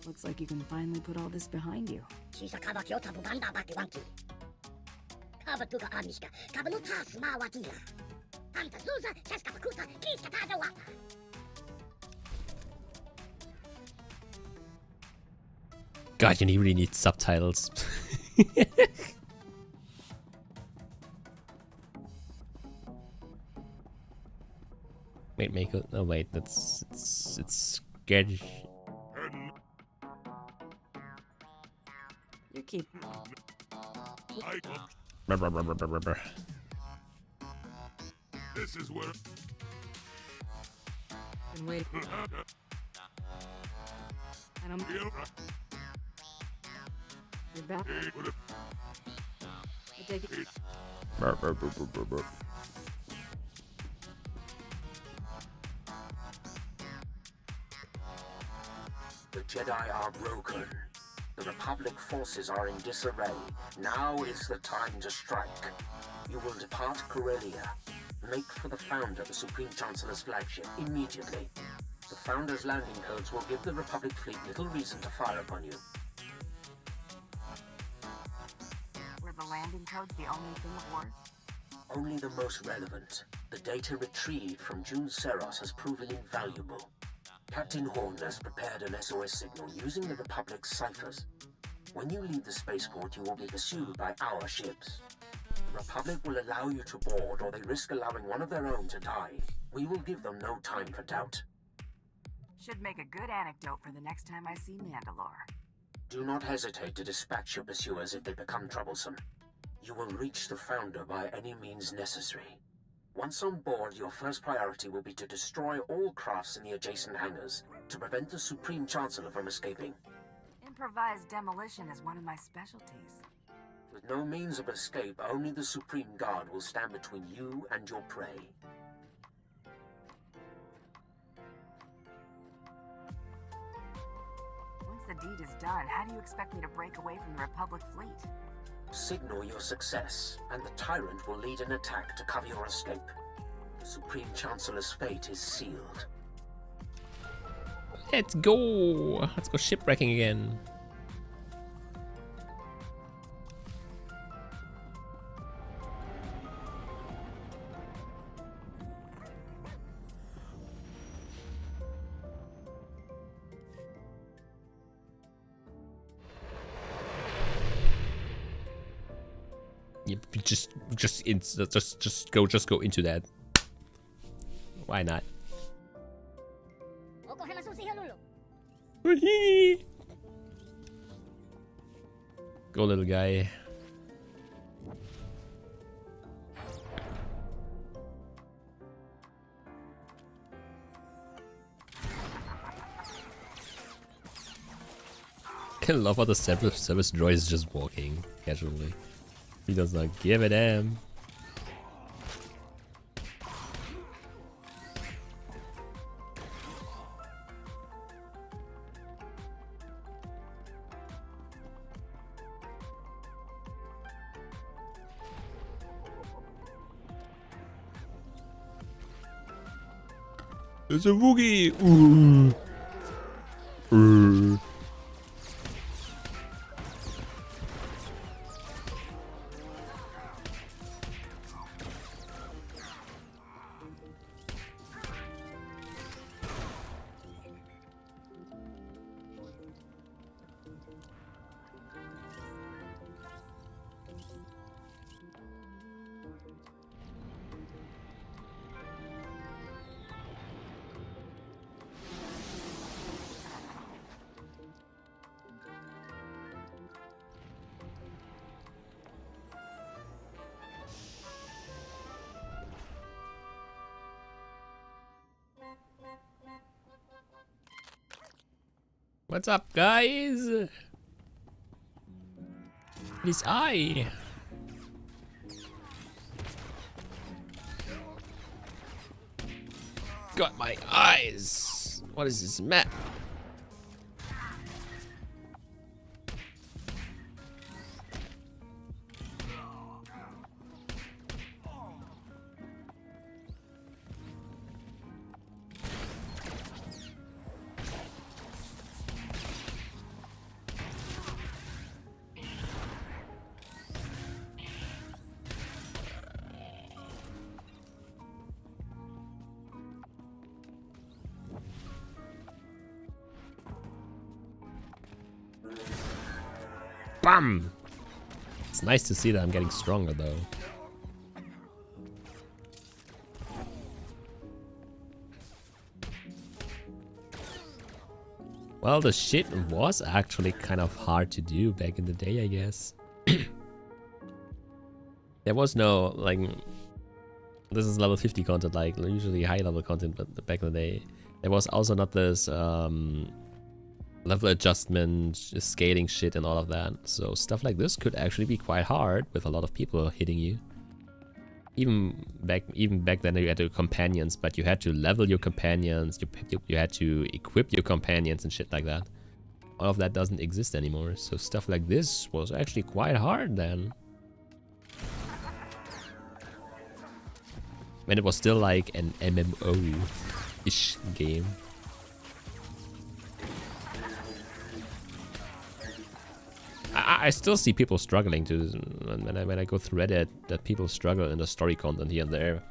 Looks like you can finally put all this behind you. God, you really need subtitles. Wait, make it. Oh wait, that's it's sketch. You keep. This is where. Been waiting. And I'm. You're back. I take it. The Jedi are broken. The Republic forces are in disarray. Now is the time to strike. You will depart Corellia. Make for the Founder, the Supreme Chancellor's flagship, immediately. The Founder's landing codes will give the Republic fleet little reason to fire upon you. Were the landing codes the only thing of worth? Only the most relevant. The data retrieved from June Seros has proven invaluable. Captain Horn has prepared an SOS signal using the Republic's ciphers. When you leave the spaceport, you will be pursued by our ships. The Republic will allow you to board, or they risk allowing one of their own to die. We will give them no time for doubt. Should make a good anecdote for the next time I see Mandalore. Do not hesitate to dispatch your pursuers if they become troublesome. You will reach the Founder by any means necessary. Once on board, your first priority will be to destroy all crafts in the adjacent hangars to prevent the Supreme Chancellor from escaping. Improvised demolition is one of my specialties. With no means of escape, only the Supreme Guard will stand between you and your prey. Once the deed is done, how do you expect me to break away from the Republic fleet? Signal your success, and the Tyrant will lead an attack to cover your escape. The Supreme Chancellor's fate is sealed. Let's go! Let's go shipwrecking again. Yep, just go into that. Why not? Go, little guy. I love how the service droid is just walking casually. He does not give a damn. It's a Wookie! Ooh. Ooh. What's up, guys? This eye. Got my eyes. What is this map? Bam! It's nice to see that I'm getting stronger though. Well, the shit was actually kind of hard to do back in the day, I guess. There was no, like, this is level 50 content, like usually high level content, but back in the day, there was also not this level adjustment, scaling shit and all of that. So stuff like this could actually be quite hard with a lot of people hitting you. Even back then you had your companions, but you had to level your companions, you had to equip your companions and shit like that. All of that doesn't exist anymore, so stuff like this was actually quite hard then. When it was still like an MMO-ish game. I still see people struggling to, when I go through Reddit, that people struggle in the story content here and there.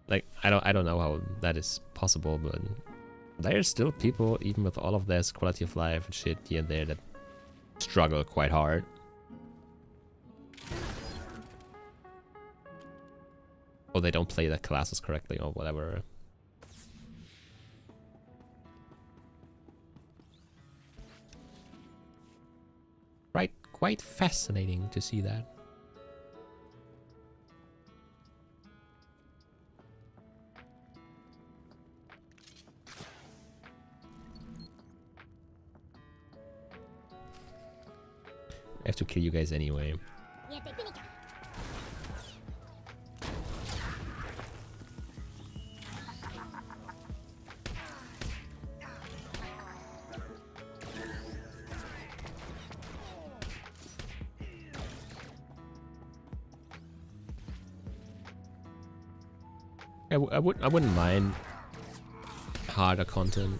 Like, I don't know how that is possible, but there's still people, even with all of this quality of life and shit here and there, that struggle quite hard. Or they don't play the classes correctly or whatever. Right, quite fascinating to see that. I have to kill you guys anyway. I wouldn't mind harder content.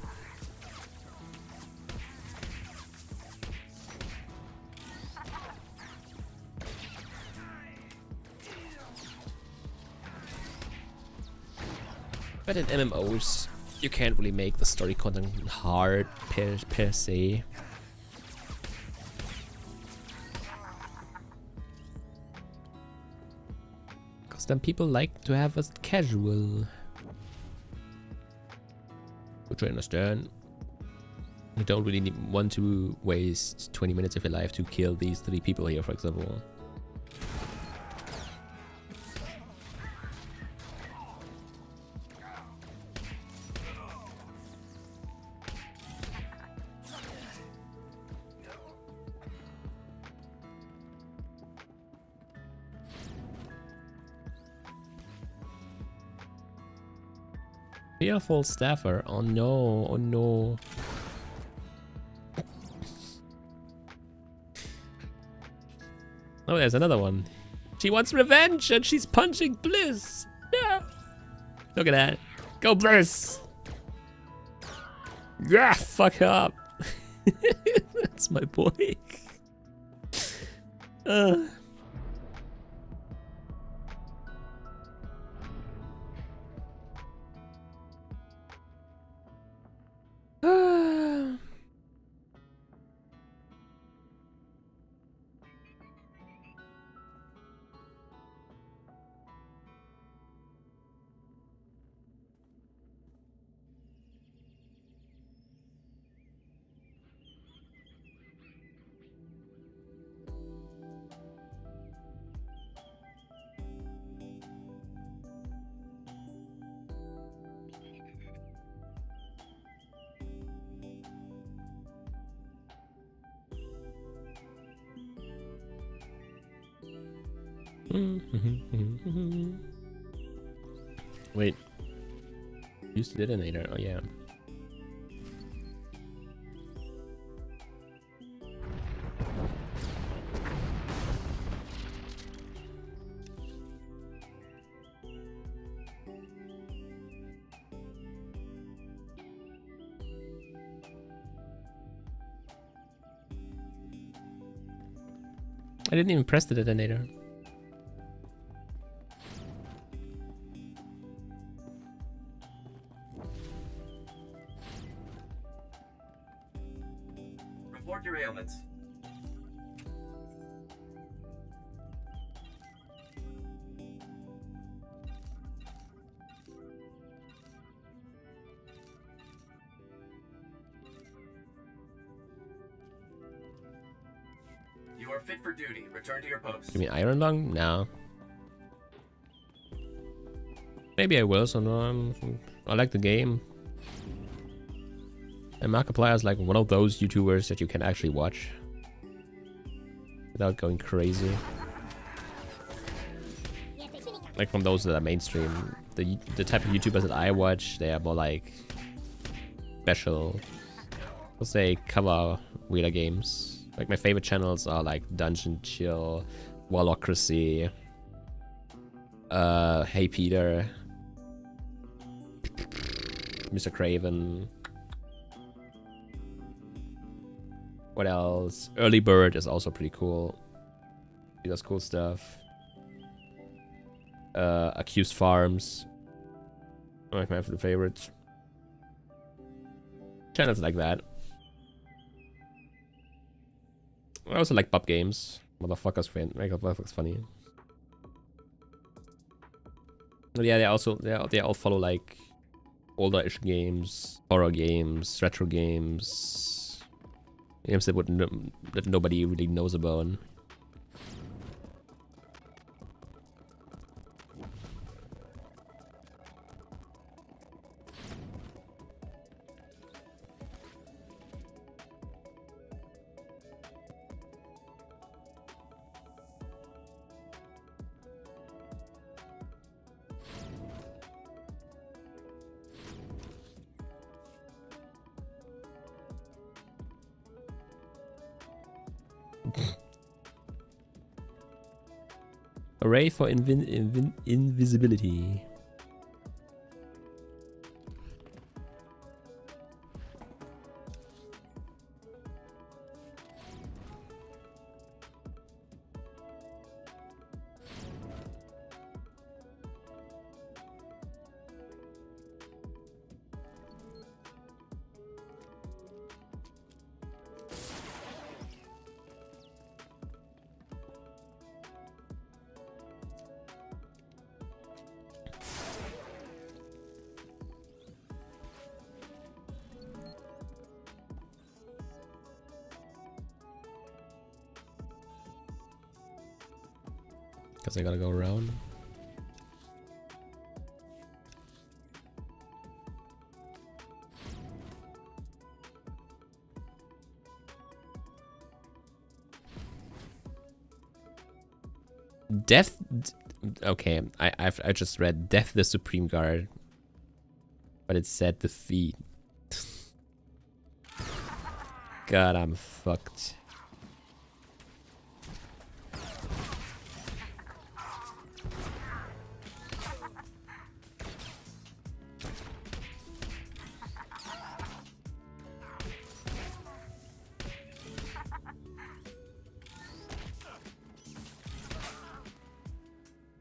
But in MMOs, you can't really make the story content hard per se. Because then people like to have us casual. Which I understand. You don't really want to waste 20 minutes of your life to kill these 3 people here, for example. Fearful staffer. Oh no, oh no. Oh, there's another one. She wants revenge and she's punching Bliss. Yeah. Look at that. Go Bliss. Yeah, fuck up. That's my boy. Wait. Use the detonator. Oh yeah. I didn't even press the detonator. Report your ailments. You are fit for duty. Return to your post. You mean Iron Lung? No. Maybe I will, so no, I like the game. And Markiplier is like one of those YouTubers that you can actually watch without going crazy. Like from those that are mainstream. The type of YouTubers that I watch, they are more like special, let's say, cover wheeler games. Like my favorite channels are like Dungeon Chill, Wallocracy, Hey Peter, Mr. Craven. What else? Early Bird is also pretty cool. He does cool stuff. Accused Farms. One of my absolute favorites. Channels like that. I also like pub games. Motherfuckers funny. But yeah, they all follow like older-ish games, horror games, retro games, games that nobody really knows about. Array for invisibility. Guess I gotta go around. Death. Okay, I just read Death the Supreme Guard, but it said defeat. God, I'm fucked.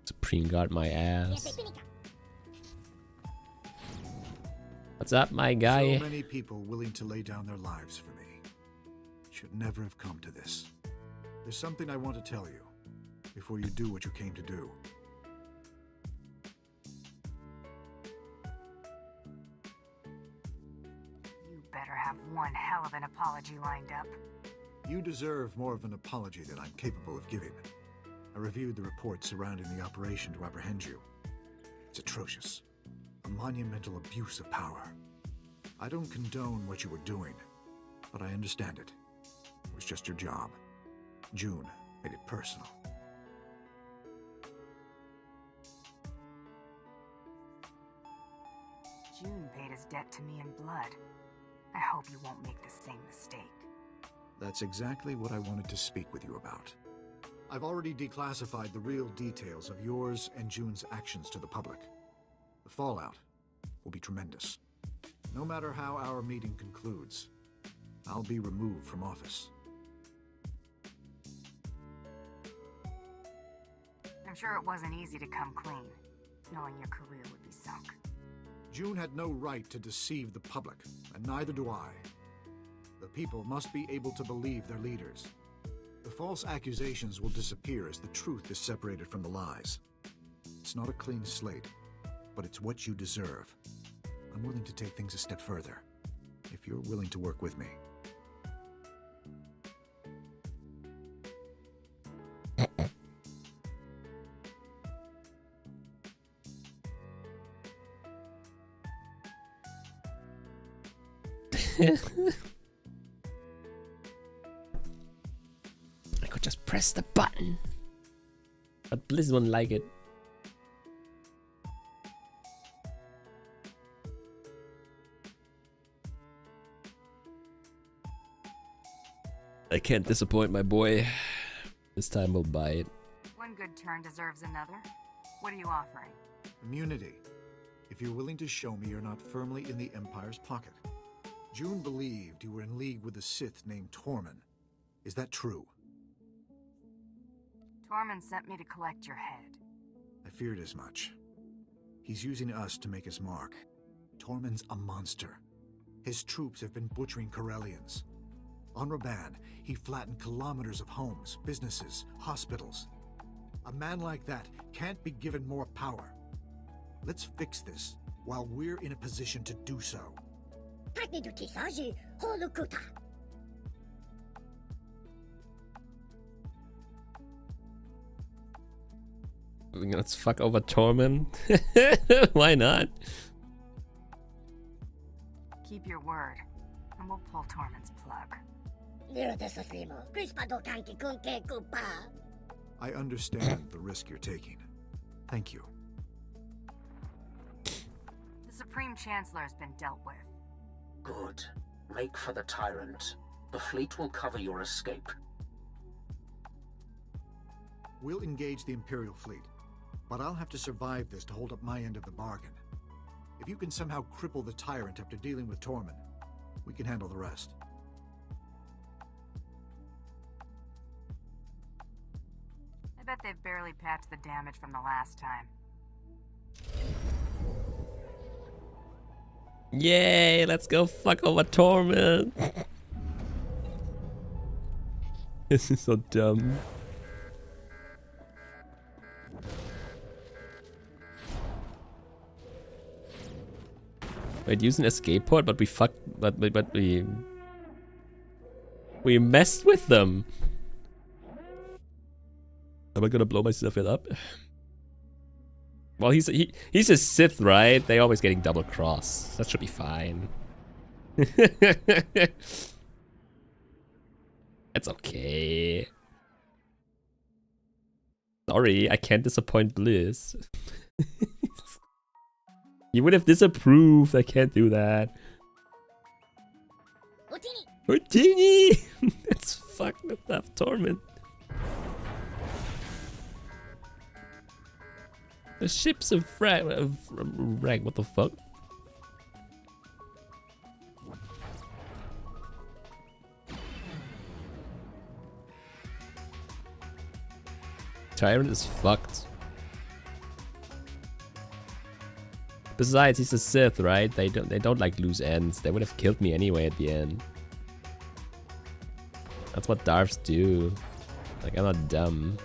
Supreme Guard my ass. What's up, my guy? So many people willing to lay down their lives for me. Should never have come to this. There's something I want to tell you before you do what you came to do. You better have one hell of an apology lined up. You deserve more of an apology than I'm capable of giving. I reviewed the reports surrounding the operation to apprehend you. It's atrocious. A monumental abuse of power. I don't condone what you were doing, but I understand it. It was just your job. June made it personal. June paid his debt to me in blood. I hope you won't make the same mistake. That's exactly what I wanted to speak with you about. I've already declassified the real details of yours and June's actions to the public. The fallout will be tremendous. No matter how our meeting concludes, I'll be removed from office. I'm sure it wasn't easy to come clean, knowing your career would be sunk. June had no right to deceive the public, and neither do I. The people must be able to believe their leaders. The false accusations will disappear as the truth is separated from the lies. It's not a clean slate, but it's what you deserve. I'm willing to take things a step further, if you're willing to work with me. I could just press the button, but Blizz won't like it. I can't disappoint my boy. This time we'll buy it. One good turn deserves another. What are you offering? Immunity. If you're willing to show me you're not firmly in the Empire's pocket. June believed you were in league with a Sith named Tormund, Is that true? Tormund sent me to collect your head. I feared as much. He's using us to make his mark. Tormund's a monster. His troops have been butchering Corellians. On Raban, he flattened kilometers of homes, businesses, hospitals. A man like that can't be given more power. Let's fix this while we're in a position to do so. Let's fuck over Tormund. Why not? Keep your word, and we'll pull Tormund's plug. I understand the risk you're taking. Thank you. The Supreme Chancellor has been dealt with. Good. Make for the Tyrant. The fleet will cover your escape. We'll engage the Imperial fleet, but I'll have to survive this to hold up my end of the bargain. If you can somehow cripple the Tyrant after dealing with Tormund, we can handle the rest. I bet they've barely patched the damage from the last time. Yay, let's go fuck over Tormund. This is so dumb. Wait, use an escape pod, but we fucked, but we messed with them. Am I gonna blow myself up? Well, he's a Sith, right? They always getting double crossed. That should be fine. It's okay. Sorry, I can't disappoint Bliss. You would have disapproved. I can't do that. Otini! That's fucked up, Tormund. The ship's a rag. What the fuck? Tyrant is fucked. Besides, he's a Sith, right? They don't like loose ends. They would have killed me anyway at the end. That's what Darths do. Like, I'm not dumb.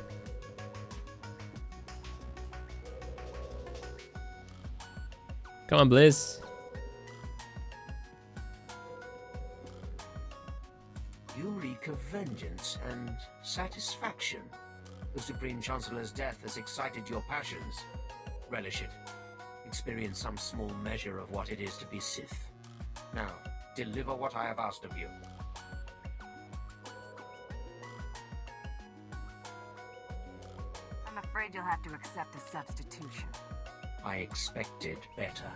Come on, Bliss. You reek of vengeance and satisfaction. The Supreme Chancellor's death has excited your passions. Relish it. Experience some small measure of what it is to be Sith. Now, deliver what I have asked of you. I'm afraid you'll have to accept a substitution. I expected better.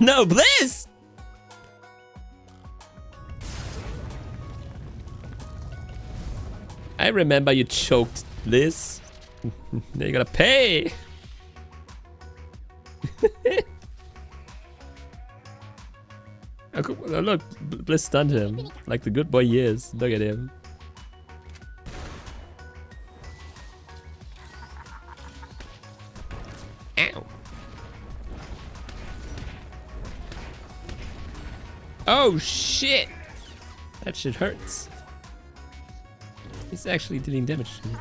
No, Bliss! I remember you choked Bliss. Now you gotta pay! Oh, look, Bliss stunned him. Like the good boy he is. Look at him. Ow. Oh shit! That shit hurts. He's actually dealing damage to me.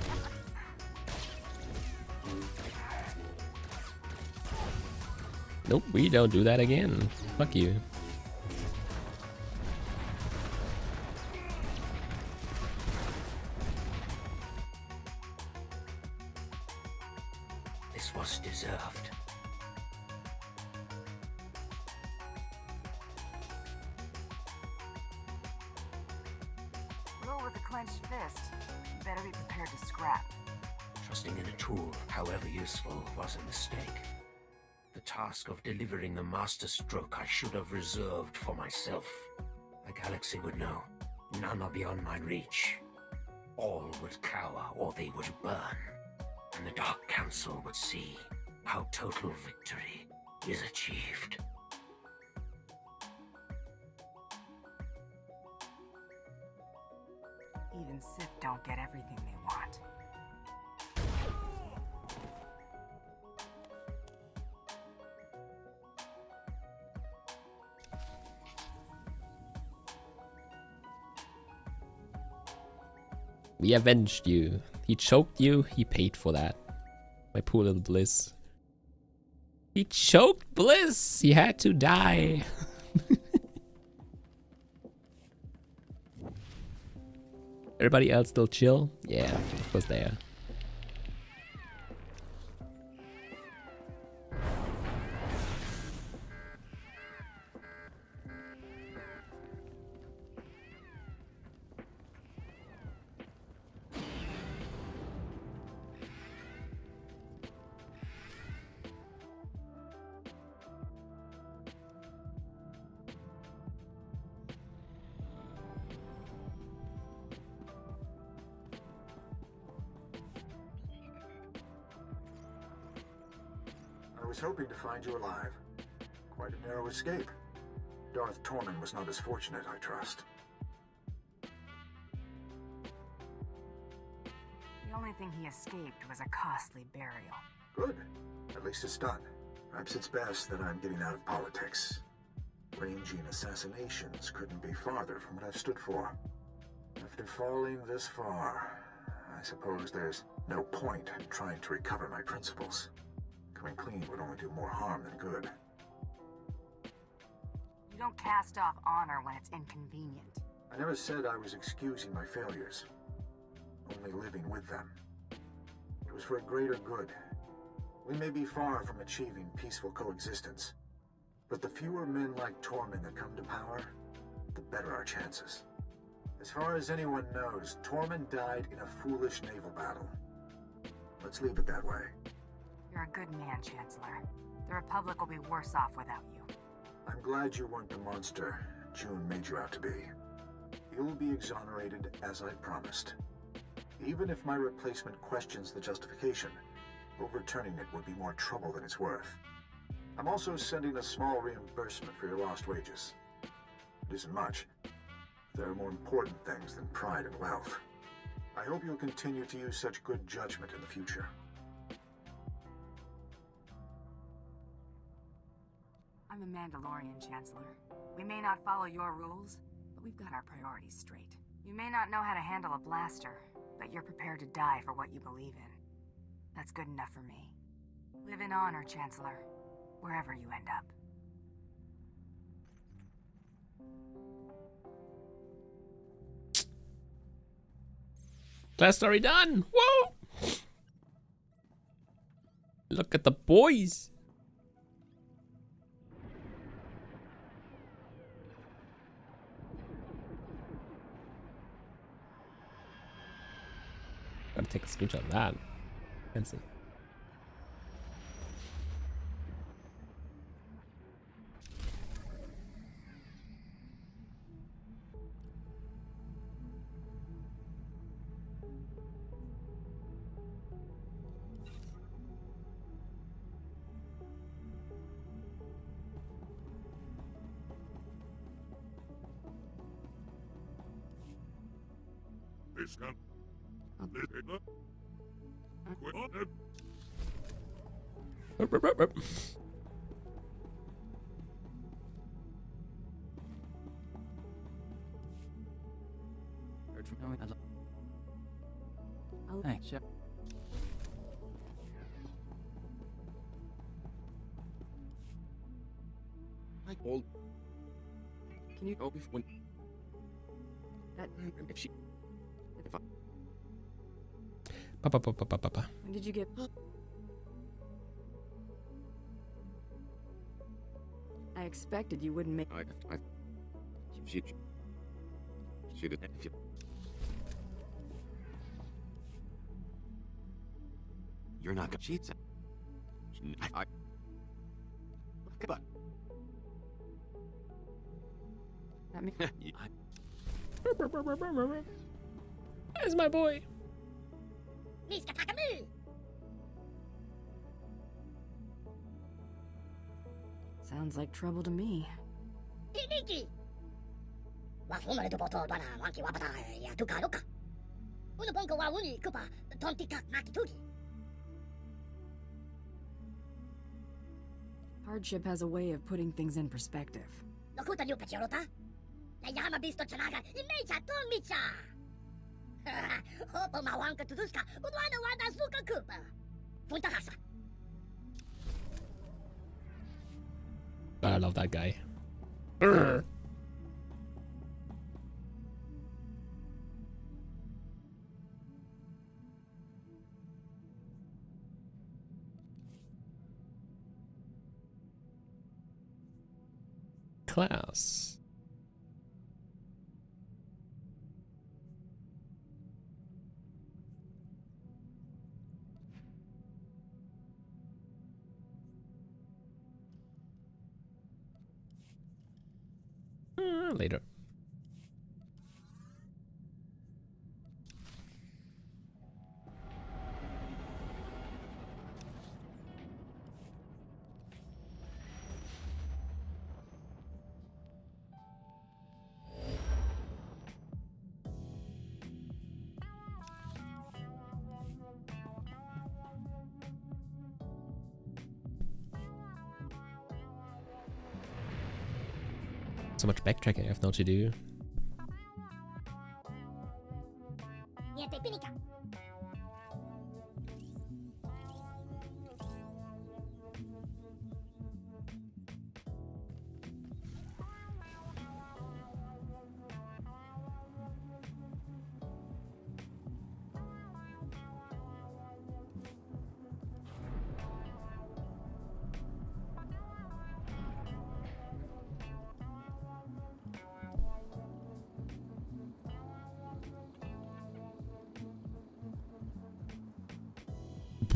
Nope, we don't do that again. Fuck you. This was deserved. Rule with a clenched fist. You better be prepared to scrap. Trusting in a tool, however useful, was a mistake. The task of delivering the master stroke I should have reserved for myself. The galaxy would know. None are beyond my reach. All would cower or they would burn. And the Dark Council would see how total victory is achieved. Even Sith don't get everything they want. We avenged you. He choked you, he paid for that. My poor little Bliss. He choked Bliss! He had to die. Everybody else still chill? Yeah, of course they are. I was hoping to find you alive. Quite a narrow escape. Darth Tormund was not as fortunate, I trust. The only thing he escaped was a costly burial. Good. At least it's done. Perhaps it's best that I'm getting out of politics. Ranging assassinations couldn't be farther from what I've stood for. After falling this far, I suppose there's no point in trying to recover my principles. Coming clean would only do more harm than good. You don't cast off honor when it's inconvenient. I never said I was excusing my failures. Only living with them. It was for a greater good. We may be far from achieving peaceful coexistence, but the fewer men like Tormund that come to power, the better our chances. As far as anyone knows, Tormund died in a foolish naval battle. Let's leave it that way. You're a good man, Chancellor. The Republic will be worse off without you. I'm glad you weren't the monster June made you out to be. You'll be exonerated as I promised. Even if my replacement questions the justification, overturning it would be more trouble than it's worth. I'm also sending a small reimbursement for your lost wages. It isn't much. There are more important things than pride and wealth. I hope you'll continue to use such good judgment in the future. I'm a Mandalorian, Chancellor. We may not follow your rules, but we've got our priorities straight. You may not know how to handle a blaster, but you're prepared to die for what you believe in. That's good enough for me. Live in honor, Chancellor, wherever you end up. Class story done! Whoa! Look at the boys! Gotta take a screenshot of that. Fancy. Hey, Chef. Hi, old. Can you go when that if she if I when did you get I expected you wouldn't make she did if you you're not gonna cheat. I but that means There's my boy. Miska Takamu! sounds like trouble to me. Hey, Nikki! Wafumare to poto dwana wanki wapata ya tuka loka. Unaponka wawuni kupa tontikak makitugi. Hardship has a way of putting things in perspective. Lokuta niyo pachirota? Nayama bisto chanaga imecha tonmicha. Hopo mawanka tutuska udwana wada suka kupa. Punta kasa. I love that guy. Urgh. Class. Later. So much backtracking I have now to do. Niente pinica.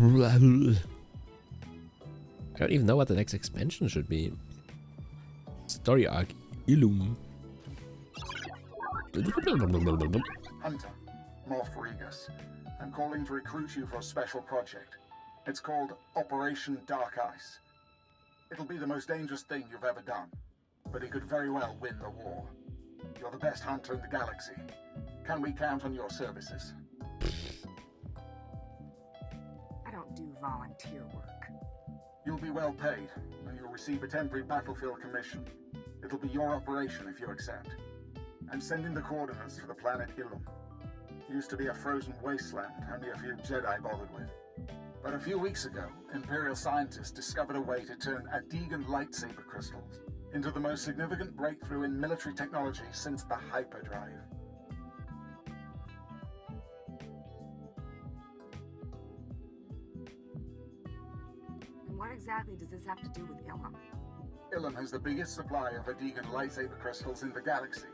I don't even know what the next expansion should be. Story arc Illum. Hunter, Morph Regus. I'm calling to recruit you for a special project. It's called Operation Dark Ice. It'll be the most dangerous thing you've ever done, but it could very well win the war. You're the best hunter in the galaxy. Can we count on your services? I don't do volunteer work. You'll be well paid, and you'll receive a temporary battlefield commission. It'll be your operation if you accept. I'm sending the coordinates for the planet Illum. Used to be a frozen wasteland only a few Jedi bothered with. But a few weeks ago, Imperial scientists discovered a way to turn Adegan lightsaber crystals into the most significant breakthrough in military technology since the hyperdrive. And what exactly does this have to do with Illum? Illum has the biggest supply of Adegan lightsaber crystals in the galaxy,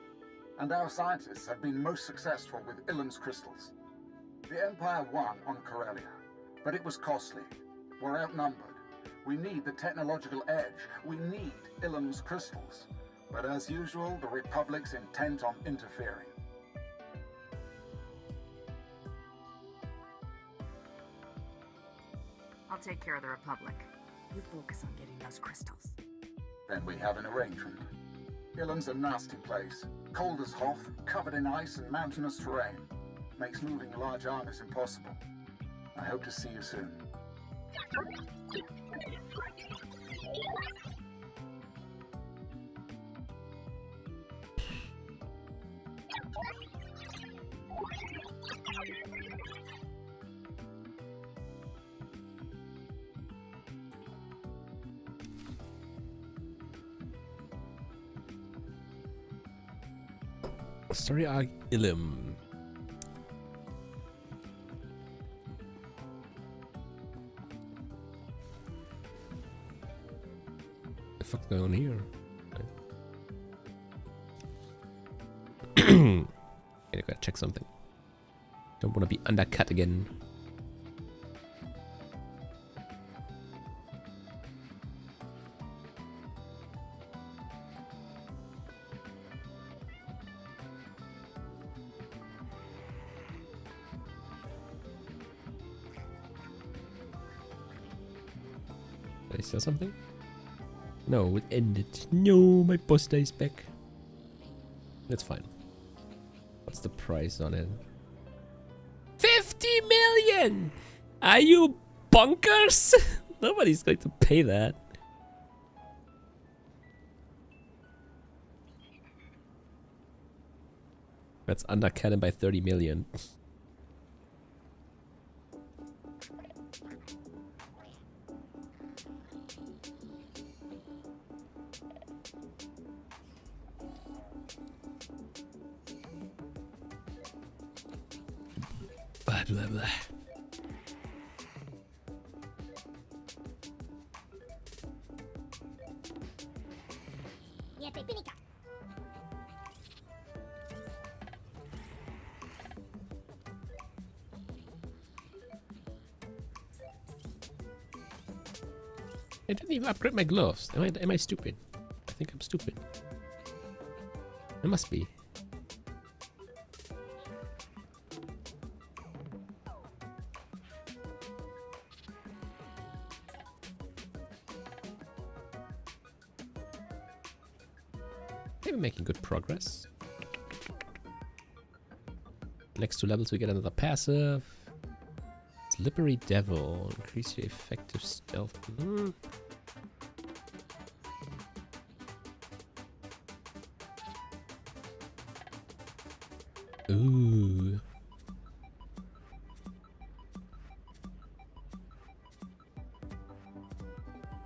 and our scientists have been most successful with Illum's crystals. The Empire won on Corellia, but it was costly. We're outnumbered. We need the technological edge. We need Illum's crystals. But as usual, the Republic's intent on interfering. I'll take care of the Republic. You focus on getting those crystals. Then we have an arrangement. Illum's a nasty place. Cold as Hoth, covered in ice and mountainous terrain. Makes moving large armies impossible. I hope to see you soon. Story arc Illum. The fuck's going on here? I gotta check something. Don't want to be undercut again. Did I say something? No, it ended. No, my boss dies back. That's fine. What's the price on it? 50 million! Are you bonkers? Nobody's going to pay that. That's under cannon by 30 million. Blah, blah, blah. Niente pinica. I didn't even upgrade my gloves. Am I stupid? I think I'm stupid. I must be. Maybe making good progress. Next 2 levels we get another passive. Slippery Devil. Increase your effective stealth. Ooh.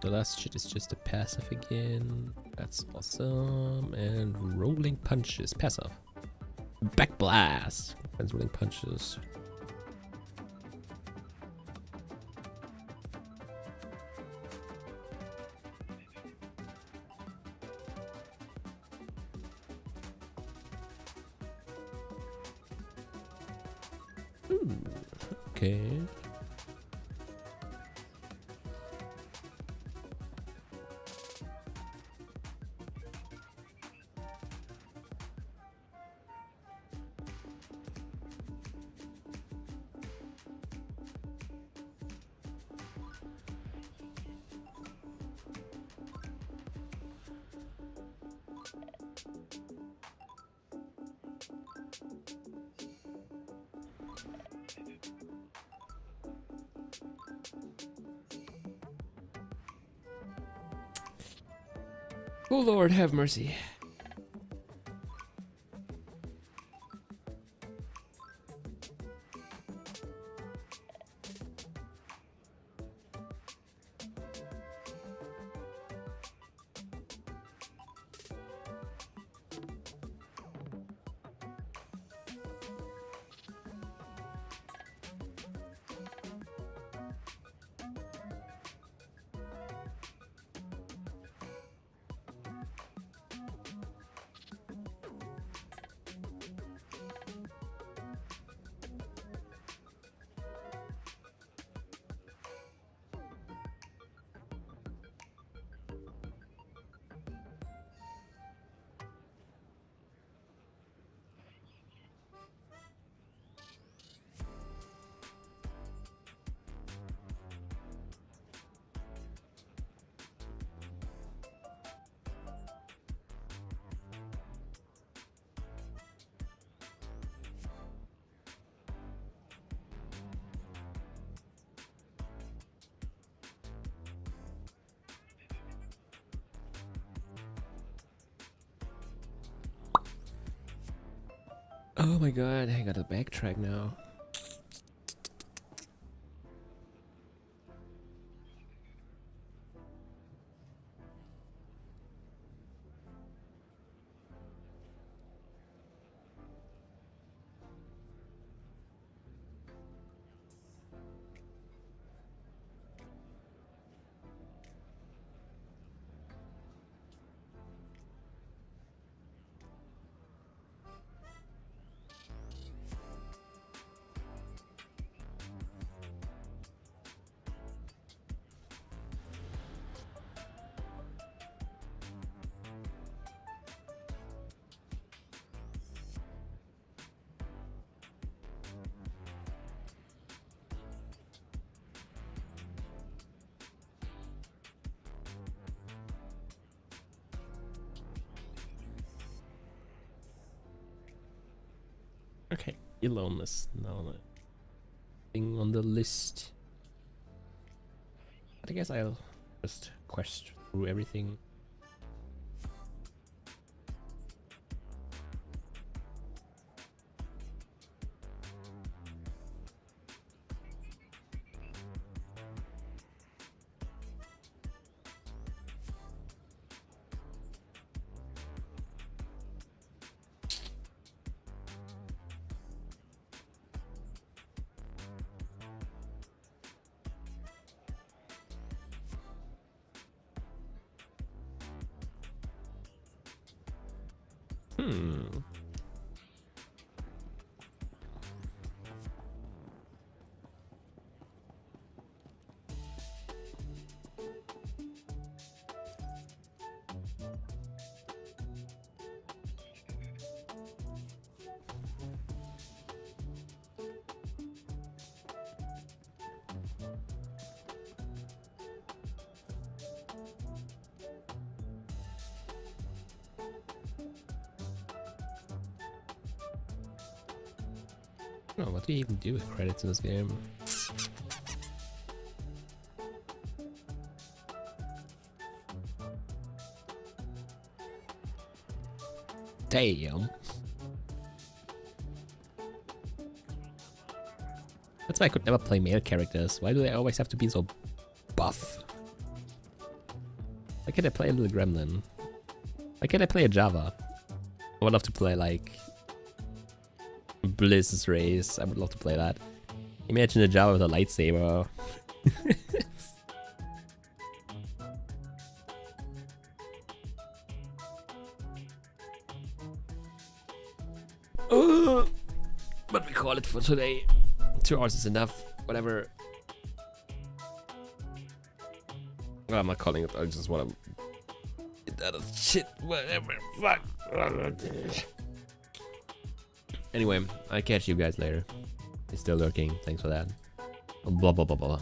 The last shit is just a passive again. That's awesome. And rolling punches. Passive. Back blast. And rolling punches. Okay. Oh Lord, have mercy. Oh my god, I gotta backtrack now. Okay, aloneness. No. thing on the list. But I guess I'll just quest through everything. Oh, what do you even do with credits in this game? Damn. That's why I could never play male characters. Why do they always have to be so buff? Why can't I play a little gremlin? Why can't I play a Java? I would love to play like Blizz's race. I would love to play that. Imagine a Java with a lightsaber. But we call it for today. 2 hours is enough. Whatever. Well, I'm not calling it. I just want to get out of shit. Whatever. Fuck. Anyway, I'll catch you guys later. It's still lurking. Thanks for that. Blah blah blah blah.